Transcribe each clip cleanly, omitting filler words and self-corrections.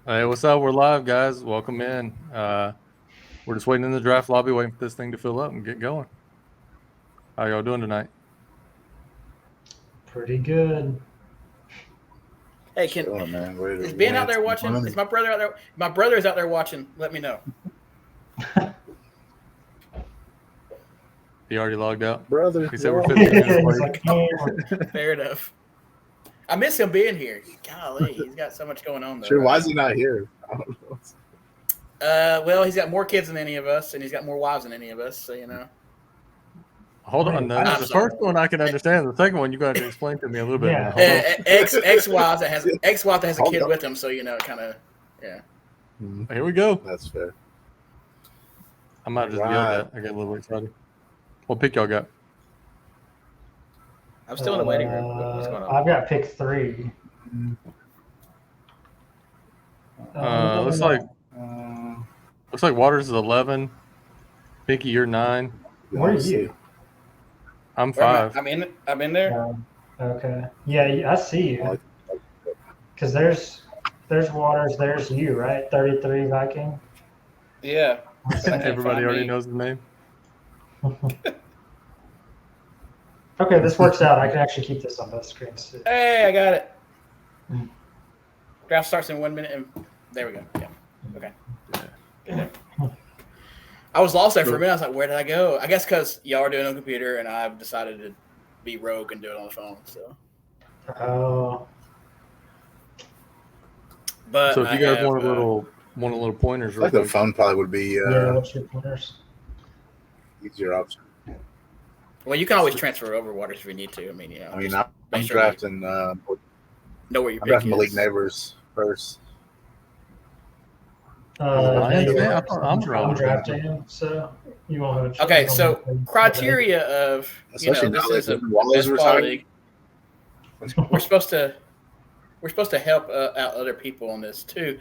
Hey, what's up? We're live, guys. Welcome in. We're just waiting in the draft lobby, waiting for this thing to fill up and get going. How y'all doing tonight? Pretty good. Hey, Chilling, man. is Ben out there watching? Is my brother out there? My brother is out there watching. Let me know. He already logged out. Brother. He said we're 15 minutes He's late. like, Fair enough. I miss him being here. Golly, he's got so much going on. Though, Sure, why is he not here? I don't know. Well, he's got more kids than any of us, and he's got more wives than any of us. So Hold on. The first one I can understand. The second one you got to explain to me a little bit. Yeah. Ex-wife that has a kid with him. So kind of, yeah. Here we go. That's fair. I might have just yelled that. I get a little excited. What pick y'all got? I'm still in the waiting room. What's going on? I've got pick 3. Looks like Waters is 11. Pinky, you're 9. Where are you? I'm 5. I'm in there. Okay. Yeah, I see you. Because there's Waters, there's you, right? 33 Viking. Yeah. Everybody already knows the name. Okay, this works out. I can actually keep this on both screens too. Hey, I got it. Draft starts in 1 minute, and there we go. Yeah. Okay. Good. I was lost there for a minute. I was like, where did I go? I guess because y'all are doing it on computer, and I've decided to be rogue and do it on the phone. So. Oh. But so if you guys want a little pointers, I think the phone probably would be yeah, what's your pointers? Easier option. Well, you can always transfer over Waters if you need to. I mean, yeah. I'm drafting. Know where your I'm pick drafting is. Malik Neighbors first. I'm drafting him, so you won't have a choice. Okay, so criteria of Especially this now is a that Waller's best ball retired. league. We're supposed to help out other people on this too.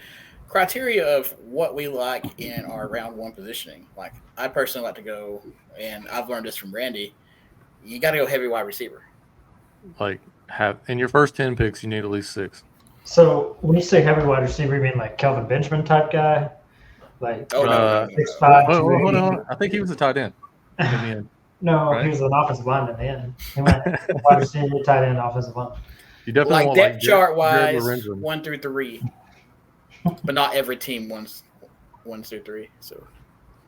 Criteria of what we like in our round 1 positioning. Like I personally like to go, and I've learned this from Randy. You got to go heavy wide receiver. Like in your first 10 picks, you need at least 6. So when you say heavy wide receiver, you mean like Kelvin Benjamin type guy? Like 6'5". Hold on. I think he was a tight end in the end. No, right? He was an offensive lineman then. He went wide receiver, tight end, offensive lineman. You definitely want depth chart wise, Lorenzen. 1 through 3, but not every team 1 through 3. So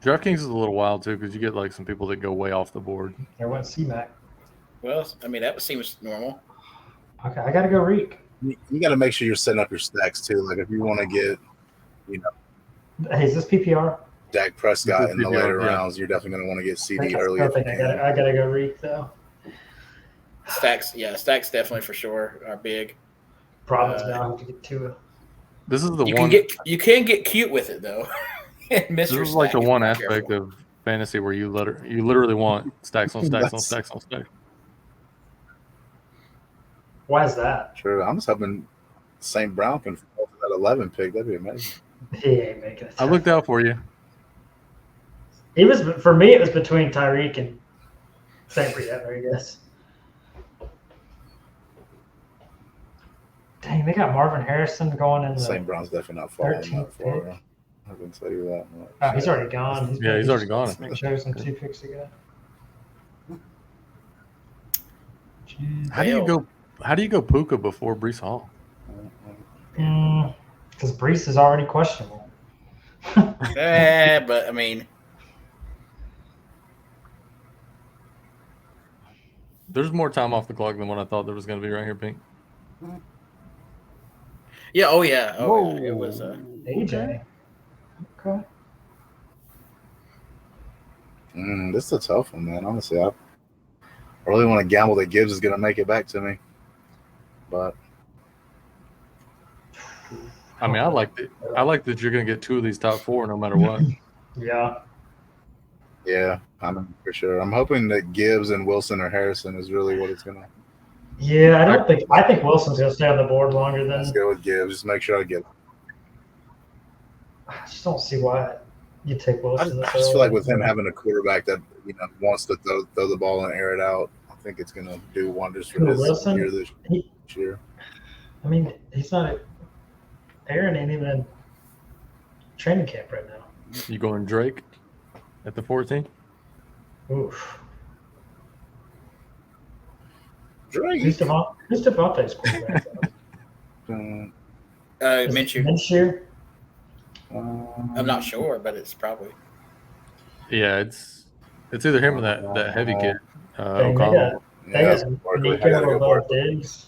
DraftKings is a little wild too because you get like some people that go way off the board. There went C-Mac. well, I mean that seems normal. Okay, I got to go Reek. You got to make sure you're setting up your stacks too. Like if you want to get, Hey, is this PPR? Dak Prescott in the PPR, later yeah. rounds, you're definitely going to want to get CD I early. still think I got to go Reek though. Stacks definitely for sure are big. Problems now. I have to get to This is the You one. can get cute with it though. This is like the one aspect of fantasy where you literally want stacks on stacks on stacks on stacks. Why is that? Sure, I'm just hoping St. Brown can fall to that 11 pick. That'd be amazing. He ain't making it. I looked out for you. It was for me. It was between Tyreek and St. Brianna, I guess. Dang, they got Marvin Harrison going in the St. Brown's definitely not falling 13th that far. I can tell you that much. Oh, he's already gone. He's already gone. Chosen 2 picks ago. How do you go Puka before Brees Hall? Because Brees is already questionable. but I mean, There's more time off the clock than what I thought there was going to be right here, Pink. yeah. Oh yeah. Oh, yeah. It was. AJ. Okay. This is a tough one, man. Honestly, I really want to gamble that Gibbs is going to make it back to me. But I mean, I like that you're going to get 2 of these top 4 no matter what. Yeah. I'm for sure. I'm hoping that Gibbs and Wilson or Harrison is really what it's going to. Yeah, I think Wilson's going to stay on the board longer than. Let's go with Gibbs. Just make sure I get. I just don't see why you take Wilson. I just feel like with him having a quarterback that wants to throw the ball and air it out, I think it's going to do wonders for his Wilson? year this year. I mean, he's not. Aaron ain't even training camp right now. You going Drake at the 14? Oof. Drake. Who's Devontae's quarterback? Minshew. Minshew? I'm not sure, but it's probably. Yeah, it's either him or that heavy kid, Dang, O'Connell. they got Nico above Diggs.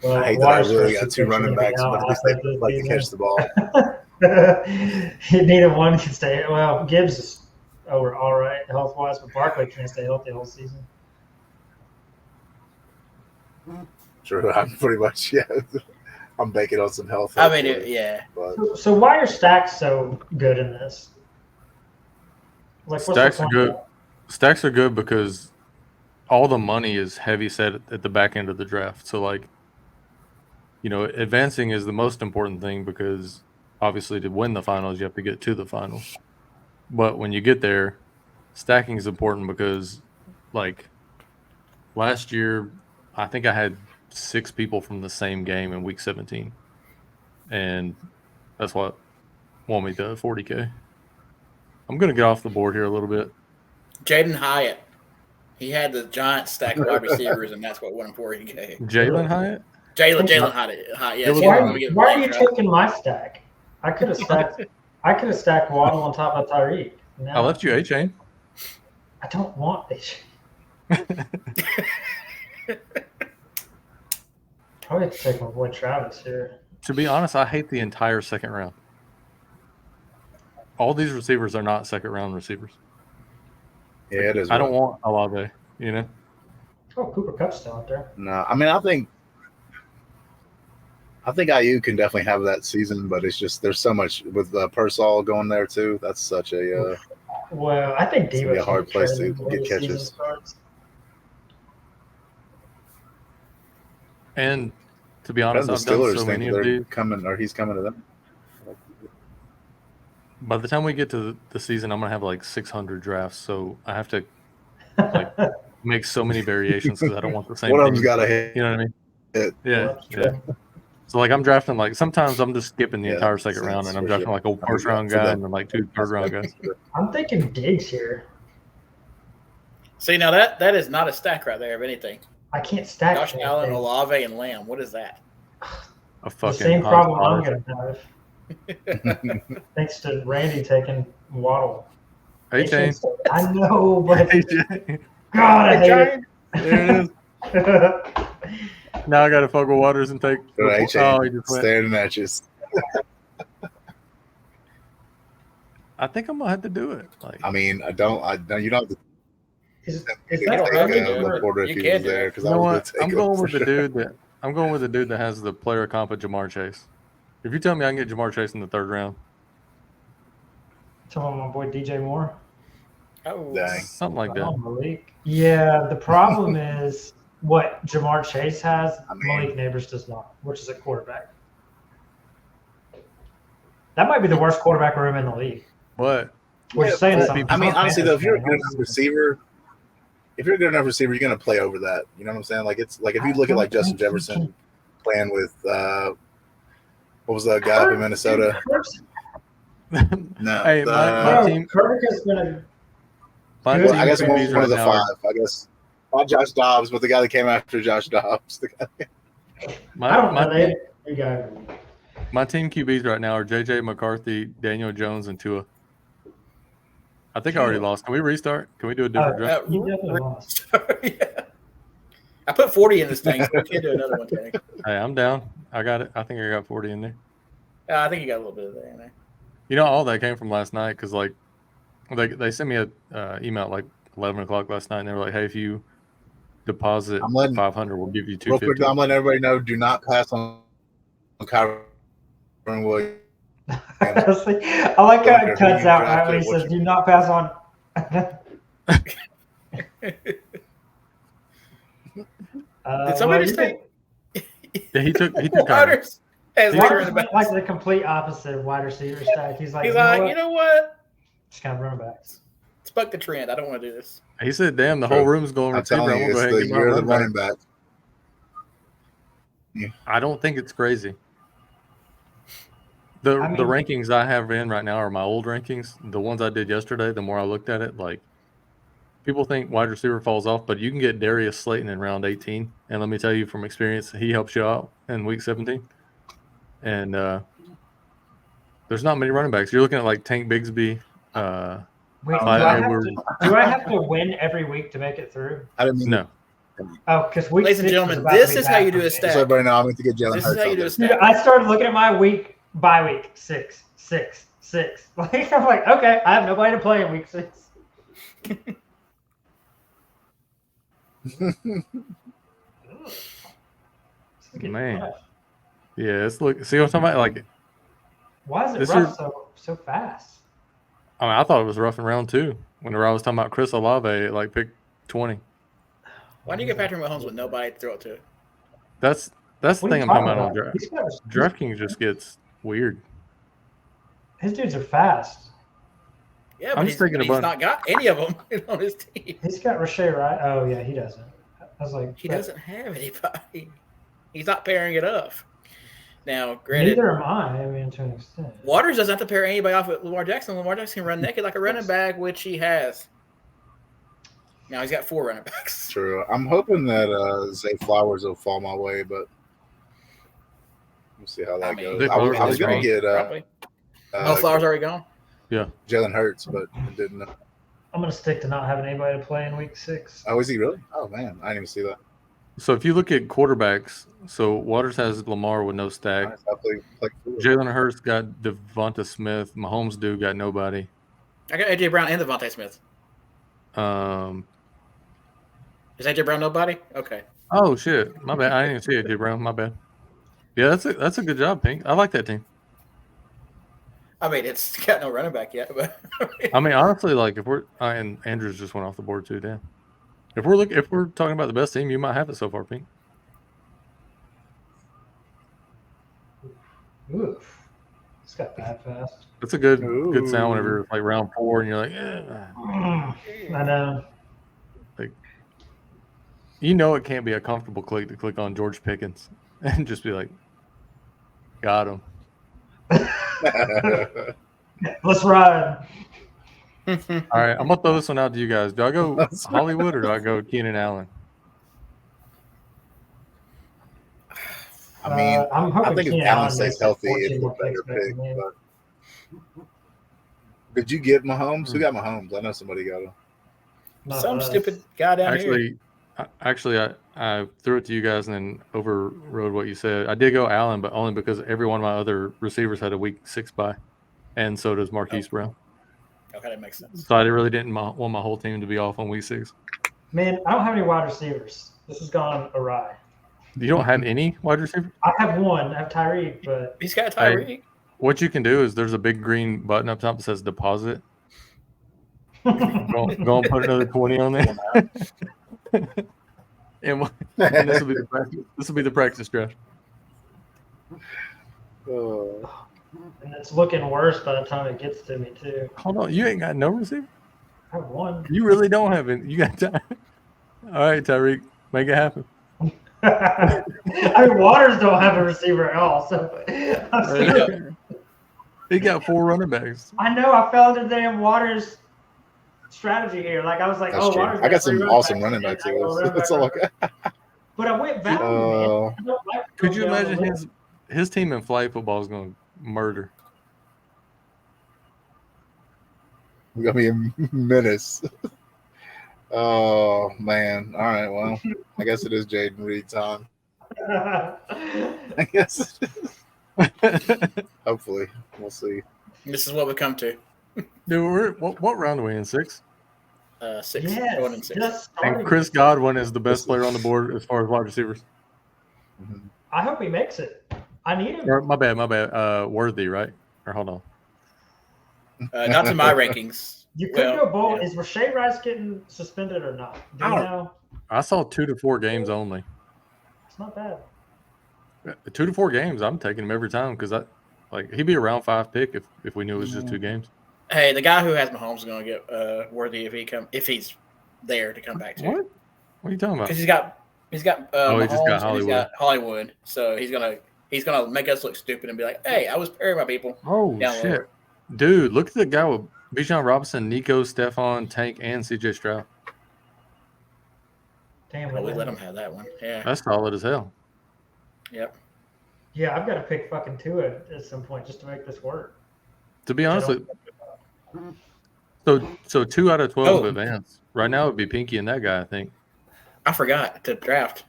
Well, I hate that I really got two running backs, but at least they like to catch the ball. He needed one to stay. Well, Gibbs is over all right health wise, but Barkley can't stay healthy the whole season. True, I'm pretty much I'm banking on some health. I mean, yeah. But So why are stacks so good in this? Like, what's Stacks the are point good. of that? Stacks are good because all the money is heavy set at the back end of the draft. So, like, advancing is the most important thing because obviously to win the finals, you have to get to the finals. But when you get there, stacking is important because, like, last year, I think I had 6 people from the same game in week 17. And that's what won me the 40K. I'm going to get off the board here a little bit. Jaden Hyatt. He had the Giants stack of wide receivers, and that's what won him 40K. Jalen Hyatt? Jalen Hyatt. Yeah, Why are you taking my stack? I could have stacked Waddle on top of Tyreek. No, I left you A-Chain. I don't want it. Probably have to take my boy Travis here. To be honest, I hate the entire second round. All these receivers are not second round receivers. yeah, it is. I don't want Olave, Oh, Cooper Kupp's still out there. No, I mean, I think IU can definitely have that season, but it's just there's so much with Persall going there too. That's such a Well, I think it's gonna be a Devo's hard place to before get the season catches. starts. And to be The honest, I've done Steelers so think many of they're these. coming, or he's coming to them. By the time we get to the season, I'm going to have like 600 drafts. So I have to make so many variations because I don't want the same One of thing. them's got to hit. You know what I mean? Hit. Yeah. So, like, I'm drafting, like, sometimes I'm just skipping the Yeah, entire second round, and I'm drafting, like, a first-round guy and then, like, 2 third-round guys. I'm thinking Diggs here. See, now that is not a stack right there of anything. I can't stack Josh anything. Allen, Olave, and Lamb. What is that? A The fucking same problem I'm hodgepodge. going to have. Thanks to Randy taking Waddle. A-Chain. I know, but A-Chain. God, I hate There it is. Now I got to fuck with Waters and take. So he A-Chain just went. staring at you. I think I'm gonna have to do it. Like, I mean, you don't have to Is that take right? Laporta if You he can was do there it. because you I know was what? going I'm to going take with him the for dude that has the player comp of Jamar Chase. If you tell me I can get Jamar Chase in the third round, Tell my boy DJ Moore. Oh, Dang. something like that. Oh, Malik. Yeah, the problem is what Jamar Chase has, I mean- Malik Neighbors does not, which is a quarterback. That might be the worst quarterback room in the league. What? Which is saying Well, something. I mean, honestly, though, if you're a good Fantasy enough receiver, you're going to play over that. You know what I'm saying? Like it's like if you look at like Justin Jefferson playing with what was that guy up in Minnesota? No, Hey, my team. Kirk has been a My Well, team I guess QBs one right of the now are- 5. I guess not Josh Dobbs, but the guy that came after Josh Dobbs. I don't know. They got My team QBs right now are JJ McCarthy, Daniel Jones, and Tua. I think I already lost. Can we restart? Can we do a different draft? you definitely lost. yeah. I put 40 in this thing, so we can't do another one, Kenny. Hey, I'm down. I got it. I think I got 40 in there. I think you got a little bit of that in there. You know, all that came from last night because, like, they sent me a email at like 11 o'clock last night, and they were like, "Hey, if you deposit I'm letting- 500, we'll give you Real quick, 250." I'm letting everybody know: do not pass on Kyron Williams. I like how it cuts out right when he says, "Do not pass on." Did somebody just take Yeah, he took Kyron. Waters as He- running back? like the complete opposite of wide receiver stack. He's like, He's like, you know what? just kind of running backs. Let's buck the trend. I don't want to do this. He said, "Damn, the whole room's going I'm receiver. I'm telling gonna you, go it's ahead and the get my year of the running back." running back. I don't think it's crazy. The I the mean- rankings I have in right now are my old rankings. The ones I did yesterday, the more I looked at it, like people think wide receiver falls off, but you can get Darius Slayton in round 18. And let me tell you from experience, he helps you out in week 17. And there's not many running backs. You're looking at like Tank Bigsby. Wait, Clyde do I have to win every week to make it through? I didn't mean No. Oh, because week Ladies and 6 gentlemen, is about to this be is how bad you for do a me. stat. so everybody know I'm going to get Jalen This Hurts is how you out do a there. stat. Dude, I started looking at my week by week 6, 6, 6. Like I'm like, okay, I have nobody to play in week 6. Man. Rough. Yeah, it's look. See what I'm talking about? Like, Why is it This rough is- so fast? I mean, I thought it was rough in round 2. Whenever I was talking about Chris Olave, at, like pick 20. Why do you get Patrick Mahomes with nobody to throw it to? That's the What are thing you I'm talking talking about on about? DraftKings. Just gets weird. His dudes are fast. Yeah, I'm but just thinking he's about- not got any of them on his team. He's got Rashay, right? Oh yeah, he doesn't. I was like, He but doesn't have anybody. He's not pairing it up. Now, granted, neither am I. I mean, to an extent. Waters doesn't have to pair anybody off with Lamar Jackson. Lamar Jackson can run naked like a running back, which he has. Now he's got 4 running backs. True. I'm hoping that Zay Flowers will fall my way, but we'll see how that I mean, goes. Zay I was Flowers going to get Probably. Flowers already gone. Jalen Hurts, but it didn't. I'm gonna stick to not having anybody to play in week 6. Oh, is he really? Oh man, I didn't even see that. So if you look at quarterbacks, so Waters has Lamar with no stack. Nice. I'll play forward. Jalen Hurts got Devonta Smith. Mahomes dude got nobody. I got AJ Brown and Devontae Smith. Is AJ Brown nobody? Okay. Oh shit, my bad. I didn't even see it, J Brown. My bad. Yeah, that's a good job, Pink. I like that team. I mean, it's got no running back yet, but I mean, honestly, like if we're and Andrews just went off the board too. Damn. If we're talking about the best team, you might have it so far, Pink. Oof. It's got that fast. That's a good Ooh. sound whenever you're like round 4 and you're like, I know. you know, it can't be a comfortable click to click on George Pickens and just be like, got him. Let's ride. All right, I'm gonna throw this one out to you guys. Do I go That's Hollywood or do I go Keenan Allen? I mean, I'm hoping I think if Keenan Allen Allen stays makes healthy, 14 it's a more better picks back pick. than me. But did you get Mahomes? Who got Mahomes? I know somebody got him. Not some us. stupid guy down here. Actually, I threw it to you guys and then overrode what you said. I did go Allen, but only because every one of my other receivers had a week 6 bye, and so does Marquise Brown. Okay, that makes sense. So I really didn't want my whole team to be off on week 6. Man, I don't have any wide receivers. This has gone awry. You don't have any wide receiver? I have one. I have Tyreek, but He's got Tyreek. What you can do is there's a big green button up top that says deposit. Go and put another 20 on there. and this will be the practice. This will be the practice draft. and it's looking worse by the time it gets to me too. Hold on, you ain't got no receiver? I have one. You really don't have it. You got time. All right, Tyreek, make it happen. I mean, Waters don't have a receiver at all. So He got 4 running backs. I know I fell into the damn Waters strategy here. Like I was like, That's oh, true. Waters. I got some awesome running running backs. I go running That's back, all I running back. got. But I went value, man. I don't like to Could go you down the imagine list. his team in flag football is going to murder? It's gonna be a menace. Oh man! All right. Well, I guess it is Jaden Reed time. I guess. Hopefully, we'll see. This is what we come to. Dude, what round are we in? 6? 6. Yes, Going in 6. just And starting. Chris Godwin is the best player on the board as far as wide receivers. I hope he makes it. I need him. Or, my bad. Worthy, right? Or hold on. Not to my rankings. You could Well, go bold. yeah. Is Rashay Rice getting suspended or not? Do you I don't- know? I saw 2 to 4 games only. It's not bad. 2 to 4 games, I'm taking him every time because he'd be a round 5 pick if we knew it was just 2 games. Hey, the guy who has Mahomes is going to get Worthy if he's there to come back to. What? What are you talking about? Because he's got Oh, he Mahomes just got and he's Hollywood. got Hollywood, so he's going to He's gonna make us look stupid and be like, "Hey, I was pairing my people." Oh Down shit, lower. dude! Look at the guy with Bijan Robinson, Nico, Stephon, Tank, and CJ Stroud. Damn, Oh, we let him have that one. Yeah. That's solid as hell. Yep. Yeah, I've got to pick fucking Tua at some point just to make this work. To be honest, so 2 out of 12 advance. Right now, it would be Pinky and that guy. I think. I forgot to draft.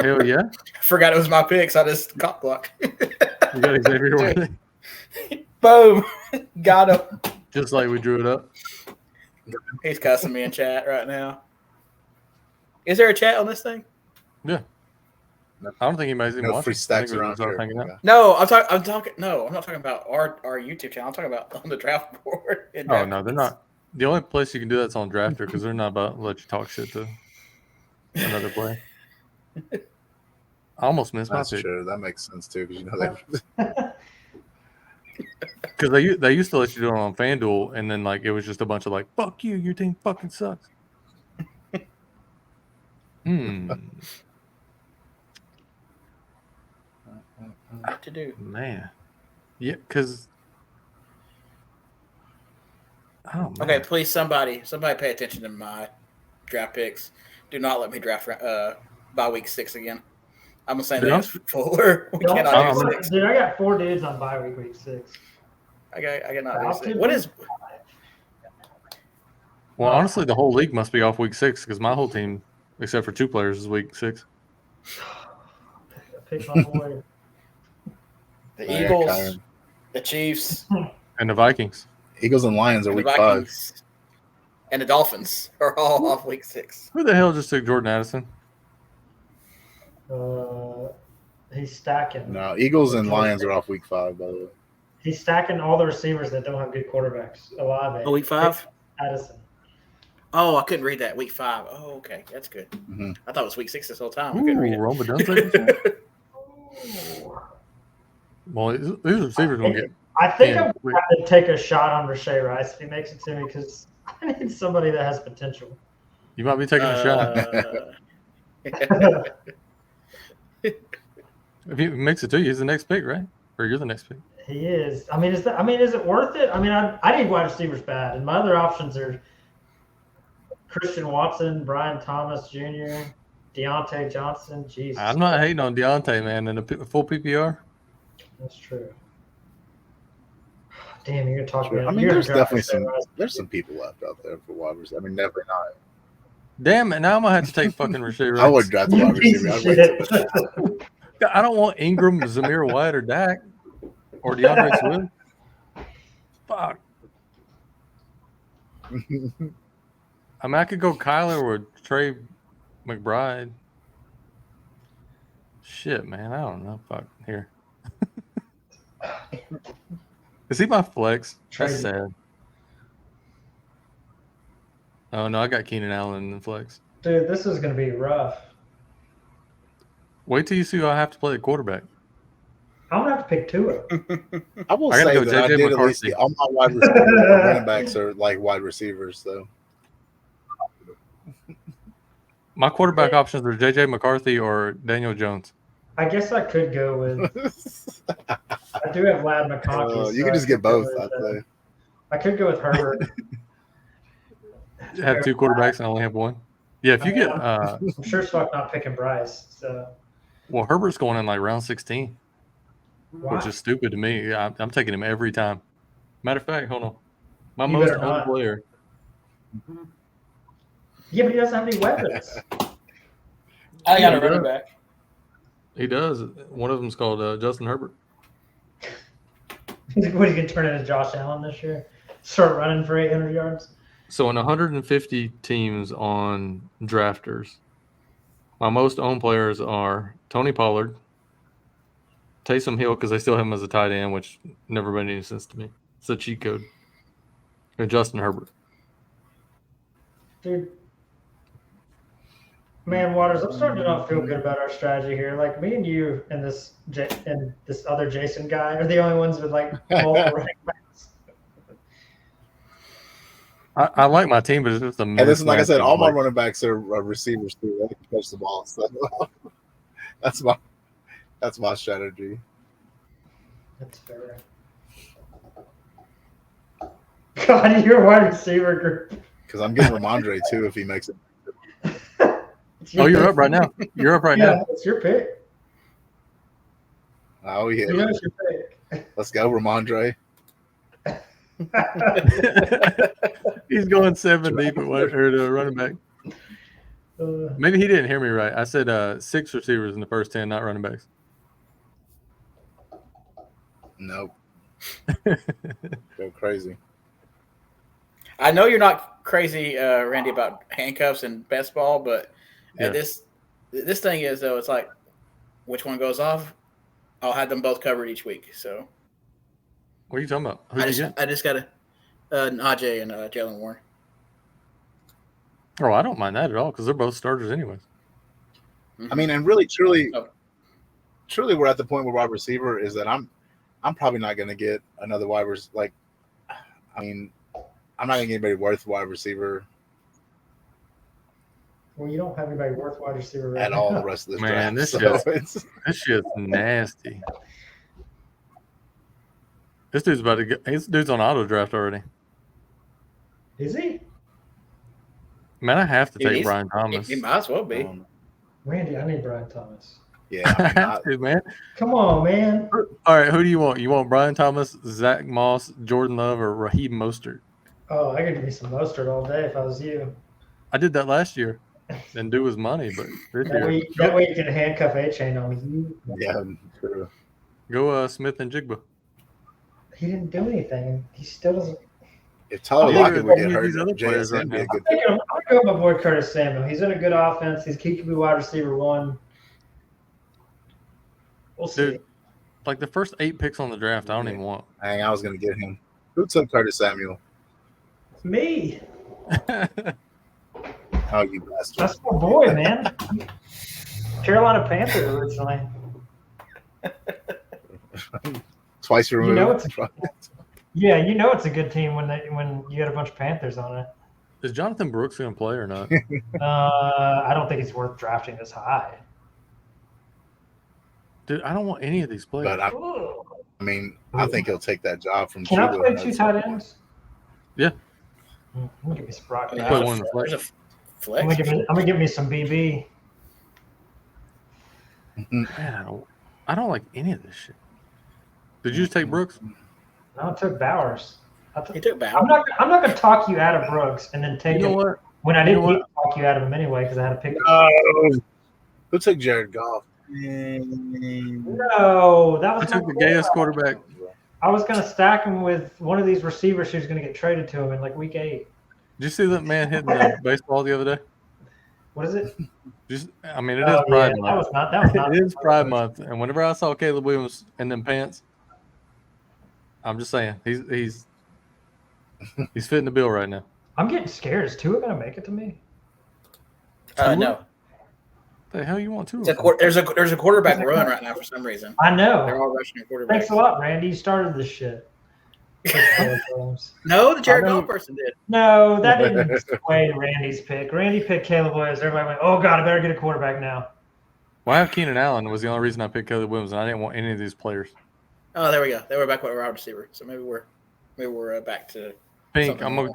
Hell yeah! I forgot it was my picks. I just cock block. You got Xavier Worthy. Boom. Got him. Just like we drew it up. He's cussing me in chat right now. Is there a chat on this thing? Yeah. I don't think anybody's even No watching. free stacks I think we're around just all here. hanging out. No, I'm talking. No, I'm not talking about our YouTube channel. I'm talking about on the draft board. Oh no, they're not. The only place you can do that's on Drafter because they're not about to let you talk shit to another player. I almost missed That's my pick true. That makes sense too, because you know they. because they used to let you do it on FanDuel, and then like it was just a bunch of like "fuck you, your team fucking sucks." What to do? Man, yeah, because oh man. Okay, please, somebody pay attention to my draft picks. Do not let me draft by week 6 again. I'm gonna say that Fuller. We cannot do 6. Dude, I got 4 dudes on bye week 6. I cannot do 6. What is? Well, honestly, the whole league must be off week 6 because my whole team, except for 2 players, is week 6. Pick my boy. The Eagles, the Chiefs, And the Vikings. Eagles and Lions are the week Vikings, and the Dolphins are all off week 6. Who the hell just took Jordan Addison? He's stacking. 5. No, Eagles and Lions are off week 5, by the way. He's stacking all the receivers that don't have good quarterbacks. Olave. Oh, week 5? Addison. Oh, I couldn't read that. Week 5. Oh, okay. That's good. Mm-hmm. I thought it was week 6 this whole time. I couldn't read it. Roma Dunze. Well, these receivers going to get. I think I'm going to have to take a shot on Rashay Rice if he makes it to me because I need somebody that has potential. You might be taking a shot. If he makes it to you, he's the next pick, right? Or you're the next pick. He is. I mean, is it worth it? I mean, I need wide receivers bad, and my other options are Christian Watson, Brian Thomas Jr., Deontay Johnson. Jesus. I'm not hating on Deontay, man, in a full PPR. That's true. Damn, you're gonna talk about. I mean, there's definitely some people left out there for wide receivers. I mean, never not. Damn it! Now I'm gonna have to take fucking Rashay Rice. I would draft the wide receiver. I don't want Ingram, Zamir White, or Dak, or DeAndre Swift. Fuck. I mean, I could go Kyler or Trey McBride. Shit, man, I don't know. Fuck here. Is he my flex? That's sad. Oh no, I got Keenan Allen in the flex. Dude, this is gonna be rough. Wait till you see who I have to play at quarterback. I'm gonna have to pick Tua. I will I gotta say go that JJ I did at least McCarthy. all my wide receivers, running backs are like wide receivers, though. My quarterback options are JJ McCarthy or Daniel Jones. I guess I could go with. I do have Lad McConkey. You can just get both, I'd say. I could go with Herbert. Have 2 quarterbacks and I only have 1. Yeah, if you get I'm sure as fuck not picking Bryce. So. well, Herbert's going in like round 16, Wow. which is stupid to me. I'm taking him every time. Matter of fact, hold on. My You most better owned not. player. Yeah, but he doesn't have any weapons. I got a running back. He does. One of them's called Justin Herbert. What, are you going to turn into Josh Allen this year? Start running for 800 yards? So in 150 teams on drafters, my most owned players are Tony Pollard, Taysom Hill, because they still have him as a tight end, which never made any sense to me. It's a cheat code. And Justin Herbert. Dude. Man, Waters, I'm starting to not feel good about our strategy here. Like, me and you and this other Jason guy are the only ones with, like, multiple running backs. I like my team, but it's just a And this is, like I said, mismatch all of, my like, running backs are receivers, too. They can catch the ball. So that's my That's my strategy. That's fair. God, your wide receiver group. Because I'm getting Ramondre too if he makes it. It's your Oh, you're pick. up right now. You're up right Yeah, now. it's your pick. Oh yeah. You know it's your pick. Let's go, Ramondre. He's going 7 deep at running back. Maybe he didn't hear me right. I said 6 receivers in the first 10, not running backs. Nope. Go crazy. I know you're not crazy, Randy, about handcuffs and best ball, but Yeah. this thing is though. It's like which one goes off. I'll have them both covered each week. So What are you talking about? Who'd you get? I just got Najee and Jalen Warren. Oh, I don't mind that at all because they're both starters anyways. Mm-hmm. I mean, and really, truly, Oh. we're at the point where wide receiver is that I'm probably not going to get another wide receiver. Like, I mean, I'm not going to get anybody worth wide receiver Well, you don't have anybody worth wide receiver right at all the rest of this Man, draft. this shit's nasty. This dude's about to get. This dude's on auto draft already. Is he? Man, I have to Dude, take Brian Thomas. He might as well be. Randy, I need Brian Thomas. Yeah, I I mean, have to, man. Come on, man. All right, who do you want? You want Brian Thomas, Zach Moss, Jordan Love, or Raheem Mostert? Oh, I could give me some Mostert all day if I was you. I did that last year and do his money, but this year, That way you can handcuff A-Chain on you. yeah, true. go Smith and Jigba. He didn't do anything. He still doesn't. If Tyler I'm Lockett would looking get at these hurt, other players JSN right be a now. good I'm pick. gonna go with my boy Curtis Samuel. He's in a good offense. He could be wide receiver 1. We'll see. Dude, like the first 8 picks on the draft, I don't even want. Dang, I was going to get him. Who took Curtis Samuel? It's me. Oh, you bastard. That's my boy, man. Carolina Panthers originally. Twice removed. You know Yeah, you know it's a good team when you got a bunch of Panthers on it. Is Jonathan Brooks going to play or not? I don't think he's worth drafting this high. Dude, I don't want any of these players. But I mean, I think he'll take that job from Can I Chuba. play 2 tight ends? Yeah. I'm gonna give me some Brock. You I'm play one in the flex. There's a flex. gonna give me some BB. Man, I don't like any of this shit. Did you just take Brooks? No, I took Bowers. He took Bauer. I'm not gonna talk you out of Brooks and then take You know him what? when I You didn't know need to talk you out of him anyway because I had to pick. Who took Jared Goff? No, that was I took my the gayest quarterback. I was gonna stack him with one of these receivers who's gonna get traded to him in like week 8. Did you see that man hitting the baseball the other day? What is it? I mean, it is Pride That Month. was not. It is Pride Month, and whenever I saw Caleb Williams in them pants, I'm just saying he's fitting the bill right now. I'm getting scared. Is Tua gonna make it to me? No. The hell you want to? There's a quarterback run right now for some reason. I know. They're all rushing quarterback. Thanks a lot, Randy. You started this shit. No, the Jared I know. Goff person did. No, that didn't sway Randy's pick. Randy picked Caleb Williams. Everybody went, "Oh God, I better get a quarterback now." Well, I have Keenan Allen was the only reason I picked Caleb Williams, and I didn't want any of these players. Oh, there we go. They were back with a wide receiver. So maybe we're back to Pink, something I'm gonna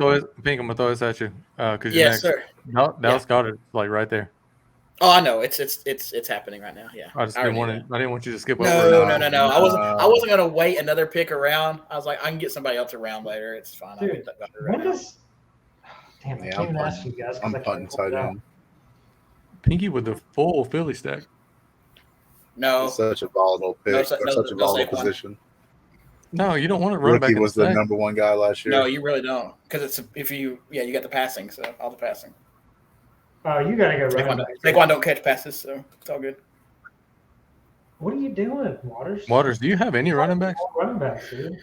throw this at you. Cause yes, sir. Dallas got it like right there. Oh, I know. It's happening right now. Yeah. I didn't want you to skip No, over it. no. I wasn't gonna wait another pick around. I was like, I can get somebody else around later. It's fine. I'll Dude, get that right when now. does? Damn, I Yeah, can't even I'm ask you guys. 'cause I'm I can't punting pull it tight out. end. Pinky with the full Philly stack. No, It's such a volatile pick, No, or no, such a no volatile Saquon. position. No, you don't want to run back Rookie in was the the stack. number 1 guy last year. no, you really don't. Because you got the passing, so all the passing. Oh, you gotta go running back. Saquon don't catch passes, so it's all good. What are you doing, Waters? Waters, do you have any running backs? Running backs, dude.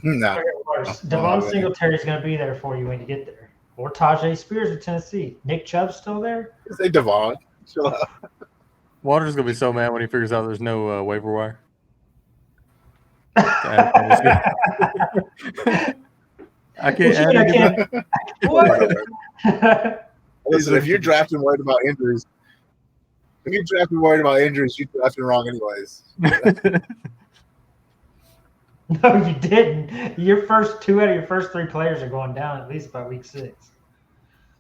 No. Waters. Devon Singletary's gonna be there for you when you get there. Or Tajay Spears with Tennessee. Nick Chubb's still there? Say Devon. Chill out. Waters gonna be so mad when he figures out there's no waiver wire. I can't add anybody. What? Listen, if you're drafting worried about injuries, If you drafted worried about injuries, you drafted wrong anyways. No, you didn't. Your first 2 out of your first 3 players are going down at least by week 6.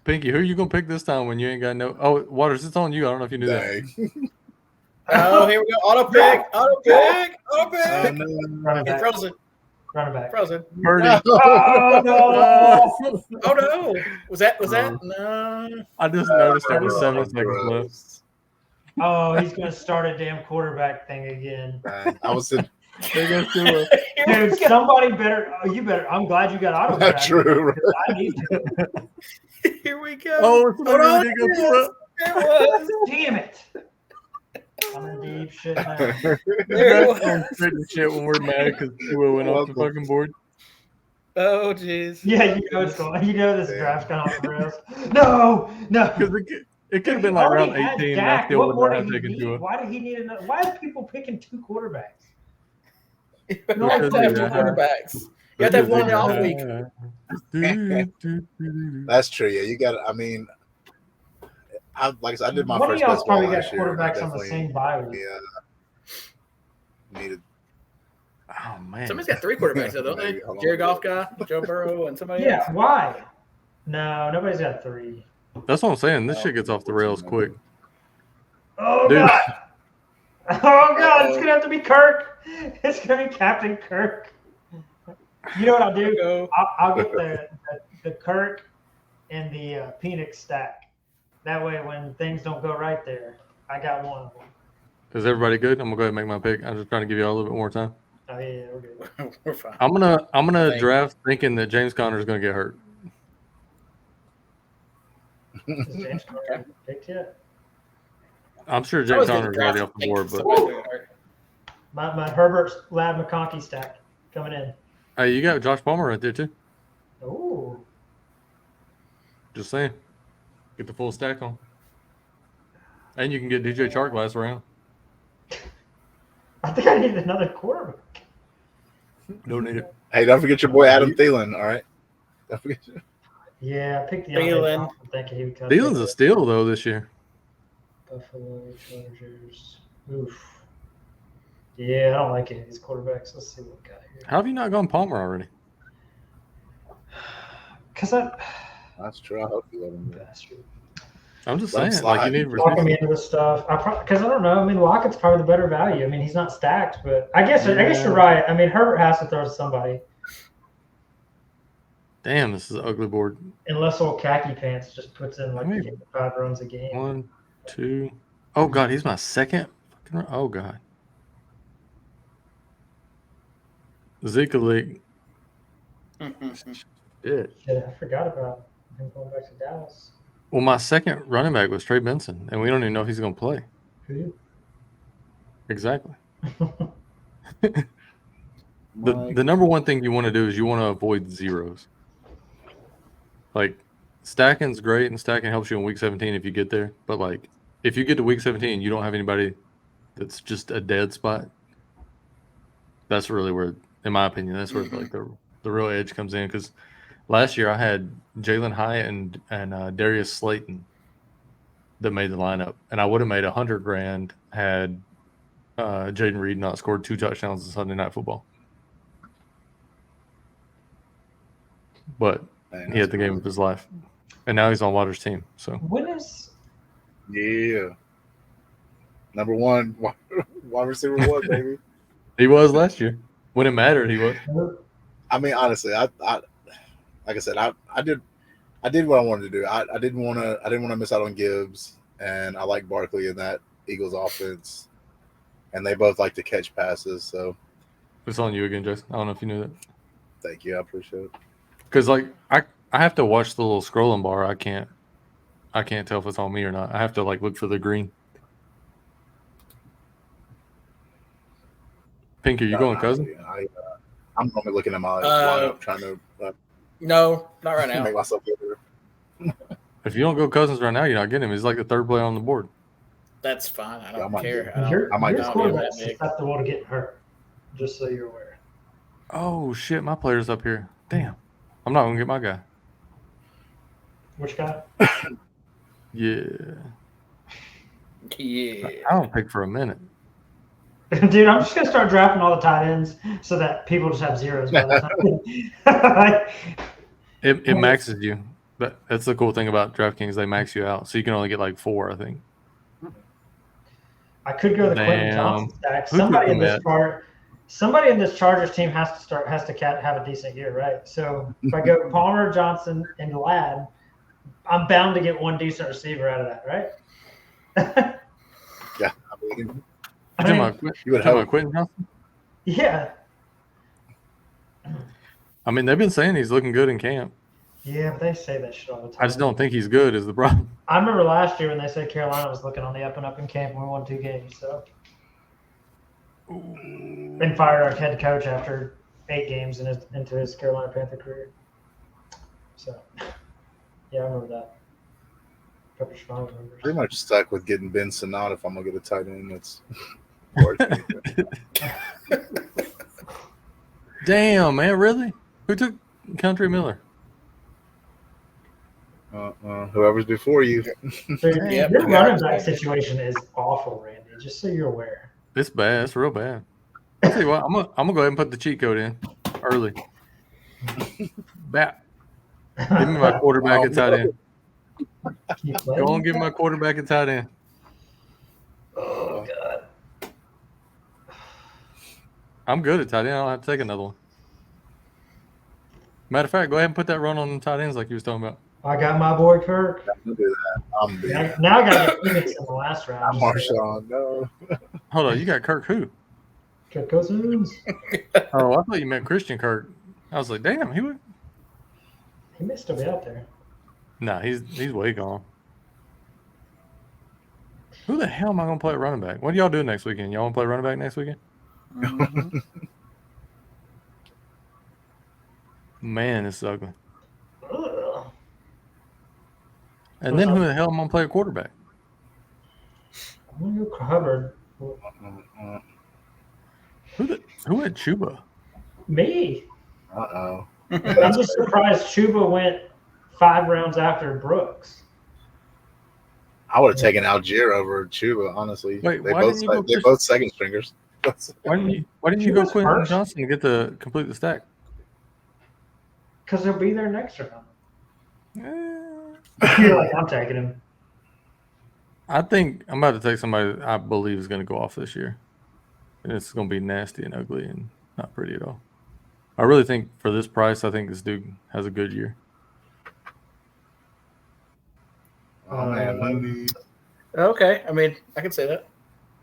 Pinky, who you gonna pick this time when you ain't got no? Oh, Waters, it's on you. I don't know if you knew that. Dang. Oh, here we go. Auto pick. Auto pick. Auto Oh, pick. no. Running It's back. frozen. Running back. Frozen. Purdy. Oh no! Oh no. Was that no? I just noticed there was Oh, 7 seconds left. gross. Oh, he's gonna start a damn quarterback thing again. Dang. I was in. There goes Tua. Dude, somebody better. Oh, you better. I'm glad you got auto Not draft. true. I need to. Here we go. Oh, Hold on. somebody did go Tua. There it was. Damn it! I'm in deep shit now. There it That's was. some crazy shit when we're mad because Tua went off the fucking board. Oh jeez. Yeah, you know it's going. You know this draft's gone off the rails. No. Because it could have been like round 18 and I still What would more not did have he taken need? Tua. Why did he need another? Why are people picking 2 quarterbacks? You No, have to have 2 yeah. quarterbacks. You have to have one in the off week. That's true. Yeah, you got. I mean, like I said, I did my One of first y'all's best probably ball got last year. and I quarterbacks on the definitely, same bye week. needed. Oh man. Somebody's got 3 quarterbacks though, don't they? Maybe. Hold on. Jared Goff guy, Joe Burrow, and somebody Yeah, else. why? No, nobody's got 3. That's what I'm saying. This shit gets off the rails quick. Oh Dude. god! Oh god! It's gonna have to be Kirk. It's gonna be Captain Kirk. You know what I'll do? Go. I'll get the Kirk and the Penix stack. That way, when things don't go right there, I got one of them. Is everybody good? I'm gonna go ahead and make my pick. I'm just trying to give you all a little bit more time. Oh yeah, we're good. We're fine. I'm gonna Thank- draft thinking that James Conner is gonna get hurt. Is James Conner picked yet? I'm sure I James was Conner is already off the thinking board, but somebody's gonna get hurt. My Herbert Lab McConkey stack coming in. hey, you got Josh Palmer right there too. Oh, Just saying, get the full stack on, and you can get DJ Chark last round. I think I need another quarterback. Don't need it. Hey, don't forget your boy Adam Thielen. All right. Don't forget. Yeah, I picked the Thielen. thinking he would come. Thielen's a steal though this year. Buffalo Chargers. Oof. Yeah, I don't like any of these quarterbacks. Let's see what we got here. How have you not gone Palmer already? Because I That's true. I hope you let him. bastard. I'm just Let him saying, like you slide. need Talking me replacement. into this stuff. Because I don't know. I mean, Lockett's probably the better value. I mean, he's not stacked, but I guess you're right. I mean, Herbert has to throw to somebody, Damn, this is an ugly board. unless old khaki pants just puts in like Maybe. 5 runs a game. 1, 2. Oh god, he's my second. Oh god. Zeke League. Shit. Shit, I forgot about him going back to Dallas. Well, my second running back was Trey Benson, and we don't even know if he's going to play. Who? Exactly. The number one thing you want to do is you want to avoid zeros. Like, stacking's great, and stacking helps you in week 17 if you get there. But, like, if you get to week 17 and you don't have anybody that's just a dead spot, that's really where, in my opinion, that's where like the real edge comes in. Because last year I had Jalen Hyatt and Darius Slayton that made the lineup, and I would have made $100,000 had Jaden Reed not scored 2 touchdowns in Sunday Night Football. But Man, he had the game of his life, and now he's on Waters' team. So When is Yeah. Number 1 wide receiver 1, baby. he was last year when it mattered. He was. I mean, honestly, I like I said, I did what I wanted to do. I didn't want to miss out on Gibbs, and I like Barkley in that Eagles offense, and they both like to catch passes. So It's on you again, Jason. I don't know if you knew that. thank you, I appreciate it. Because like I have to watch the little scrolling bar. I can't tell if it's on me or not. I have to like look for the green. Pink, are you going cousin? I'm normally looking at my lineup, trying to No, not right now. make myself better. If you don't go cousins right now, you're not getting him. He's like the 3rd player on the board. That's fine. I I don't might care. do I don't- I might your just do quarterback's that, Nick. susceptible to getting hurt. Just so you're aware. Oh shit, my player's up here. Damn, I'm not gonna get my guy. Which guy? Yeah, Yeah. I don't pick for a minute. Dude, I'm just gonna start drafting all the tight ends so that people just have zeros by the time. It maxes you. That's the cool thing about DraftKings. They max you out, so you can only get like 4, I think. I could go the Quentin Damn. Johnson stack. Who took Somebody in this Chargers team has to have a decent year, right? So if I go Palmer, Johnson, and Ladd, I'm bound to get one decent receiver out of that, right? Yeah. You would have Quentin Johnson? Yeah. I mean, they've been saying he's looking good in camp. Yeah, but they say that shit all the time. I just don't think he's good is the problem. I remember last year when they said Carolina was looking on the up and up in camp and we won 2 games, so. And fired our head coach after 8 games into his Carolina Panther career. So, yeah, I remember that. Pepper Strong remembers. Pretty much stuck with getting Ben Sinnott if I'm gonna get a tight end. That's Damn, man, really? Who took Country Miller? whoever's before you. Dude, Yep. your running back situation is awful, Randy, just so you're aware. It's bad. It's real bad. I'll tell you what, I'm gonna go ahead and put the cheat code in early. Bat. Give me my quarterback and tight end. Go on, give me my quarterback and tight end. Oh, God. I'm good at tight end. I don't have to take another one. Matter of fact, go ahead and put that run on the tight ends like you was talking about. I got my boy Kirk. I'm do that. Now I got to get Phoenix in the last round. I'm Marshawn. No. Hold on, you got Kirk who? Kirk Cousins. Oh, I thought you meant Christian Kirk. I was like, damn, he would. He may still be out there. Nah, he's way gone. Who the hell am I gonna play at running back? What do y'all do next weekend? Y'all wanna play running back next weekend? Mhm. Man, it's ugly. Ugh. And then who the hell am I gonna play at quarterback? I'm going to go Hubbard. Who had Chuba? Me. Uh-oh. I'm just surprised Chuba went 5 rounds after Brooks. I would have taken Algier over Chuba, honestly. Wait, they why both didn't you go they both second stringers. Why didn't you go Chuba's Quentin first. Johnson to get to complete the stack? Because he'll be there next round. Eh, You're like, I'm taking him. I think I'm about to take somebody that I believe is going to go off this year. And it's going to be nasty and ugly and not pretty at all. I really think for this price, I think this dude has a good year. Oh man, Mooney. Okay, I mean, I can say that.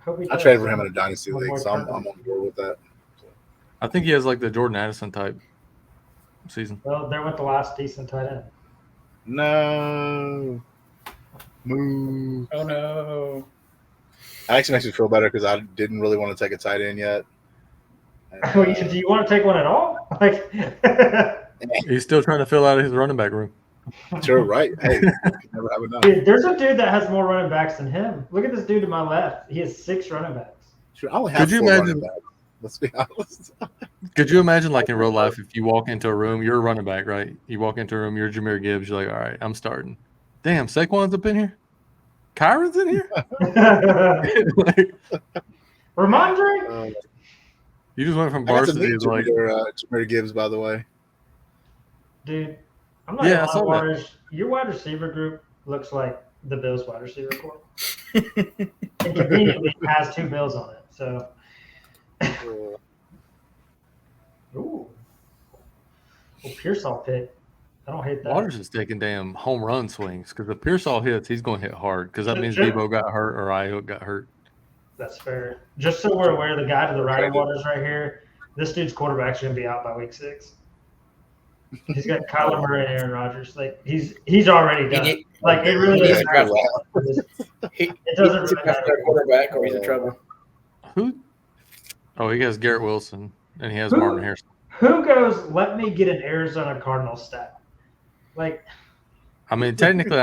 Hope he I does. traded for him in a dynasty One league, more so I'm time. on board with that. I think he has like the Jordan Addison type season. Well, there went the last decent tight end. No. Move. Oh no. That actually makes me feel better because I didn't really want to take a tight end yet. And, Do you want to take one at all? Like, He's still trying to fill out his running back room. sure, right. Hey, you can never have enough. dude, there's a dude that has more running backs than him. Look at this dude to my left. He has 6 running backs. Sure, I only Could have you 4 running imagine- backs. Let's be honest. Could you imagine, like in real life, if you walk into a room, you're a running back, right? You walk into a room, you're Jahmyr Gibbs, you're like, all right, I'm starting. Damn, Saquon's up in here? Kyron's in here? Like, Ramondre? you just went from I got to varsity meet to like, Jahmyr Gibbs, by the way. Dude, I'm not Yeah, I gonna saw lie, Warriors, your wide receiver group looks like the Bills wide receiver corps. It conveniently has 2 Bills on it. So, ooh. Pearsall pick. I don't hate that. Waters is taking damn home run swings because if Pearsall hits, he's going to hit hard because that means Sure. Debo got hurt or Ayuk got hurt. That's fair. Just so we're aware, the guy to the right of Waters right here, this dude's quarterback's going to be out by week 6. He's got Kyler Murray and Aaron Rodgers. Like he's already done. He- Like it really He's doesn't a draft. matter. He, It doesn't he's a really matter. quarterback or he's in trouble. Who? Oh, he has Garrett Wilson and he has Who? Marvin Harrison. Who goes, let me get an Arizona Cardinals stat? Like, I mean, technically,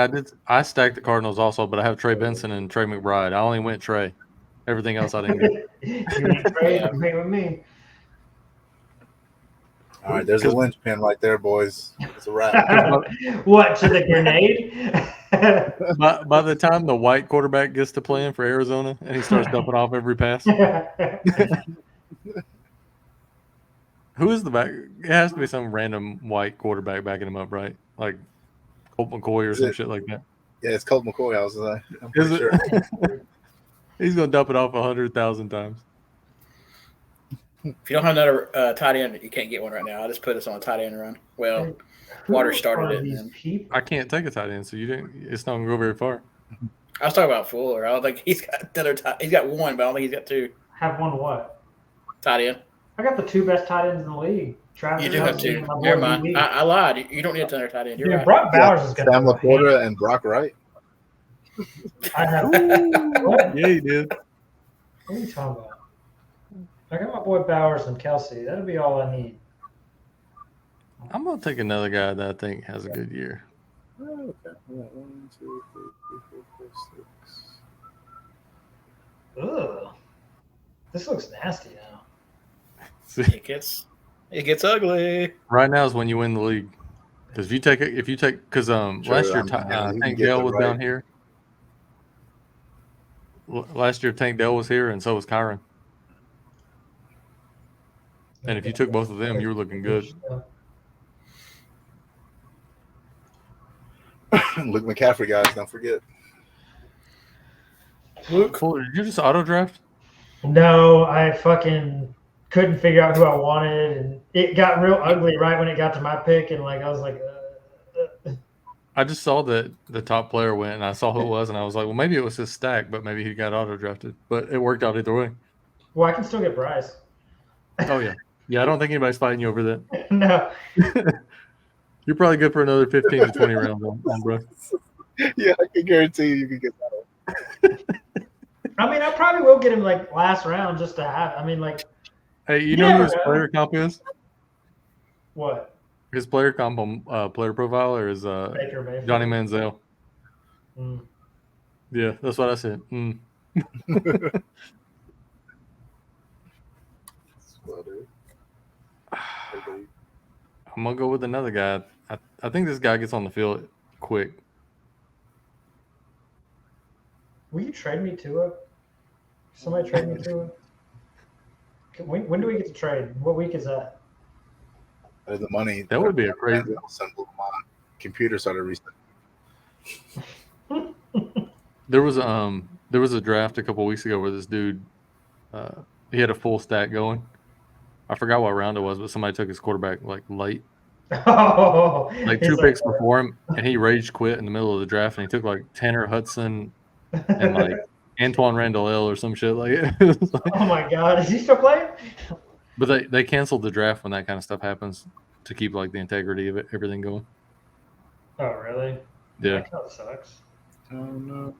I stacked the Cardinals also, but I have Trey Benson and Trey McBride. I only went Trey. Everything else I didn't get. you need trade, agree with me. All right, there's a linchpin right there, boys. It's a wrap. What, to the grenade? By the time the white quarterback gets to playing for Arizona and he starts dumping off every pass, who is the back? It has to be some random white quarterback backing him up, right? Like Colt McCoy or some shit like that. Yeah, it's Colt McCoy. I'm Is pretty it? sure. He's gonna dump it off 100,000 times. If you don't have another tight end, you can't get one right now. I just put us on a tight end run. Well, Water started it. And I can't take a tight end, so you didn't. It's not gonna go very far. I was talking about Fuller. I don't think he's got another tight. He's got one, but I don't think he's got two. Have one what? Tight end. I got the two best tight ends in the league. Travis You do have Kelce two. and my boy Never mind. DB. I lied. You don't need another tight end. You're Dude, right. Brock Bowers is going Sam to Laporta and Brock Wright. I have. What? Yeah, he did. What are you talking about? I got my boy Bowers and Kelsey. That'll be all I need. I'm gonna take another guy that I think has a good year. Oh, okay. 1, 2, 3, 4, 5, 6. Ugh. This looks nasty now. It gets ugly. Right now is when you win the league. Because if you take because last year Tank Dell was down here. Last year Tank Dell was here, and so was Kyron. And if you took both of them, you were looking good. Luke McCaffrey, guys, don't forget. Luke Fuller, did you just auto draft? No, I fucking couldn't figure out who I wanted, and it got real ugly right when it got to my pick, and like I was like. I just saw that the top player went, and I saw who it was, and I was like, well, maybe it was his stack, but maybe he got auto drafted. But it worked out either way. Well, I can still get Bryce. Oh yeah, yeah. I don't think anybody's fighting you over that. No. You're probably good for another 15 to 20 rounds on bro. Yeah, I can guarantee you can get that one. I mean, I probably will get him like last round just to have. I mean, like. Hey, you know who his player comp is? What? His player comp on Player Profiler is Baker Johnny Manziel. Mm. Yeah, that's what I said. Mm. I'm gonna go with another guy. I think this guy gets on the field quick. Will you trade me Tua? Somebody trade me Tua? When do we get to trade? What week is that? The money. That would be a crazy. My computer started resetting. There was a draft a couple weeks ago where this dude he had a full stack going. I forgot what round it was, but somebody took his quarterback like late. Oh, like two picks before him, and he rage quit in the middle of the draft, and he took like Tanner Hudson and like Antoine Randall L or some shit like it. Like, oh my God, is he still playing? But they canceled the draft when that kind of stuff happens to keep like the integrity of everything going. Oh really? Yeah. That kind of sucks. Oh no.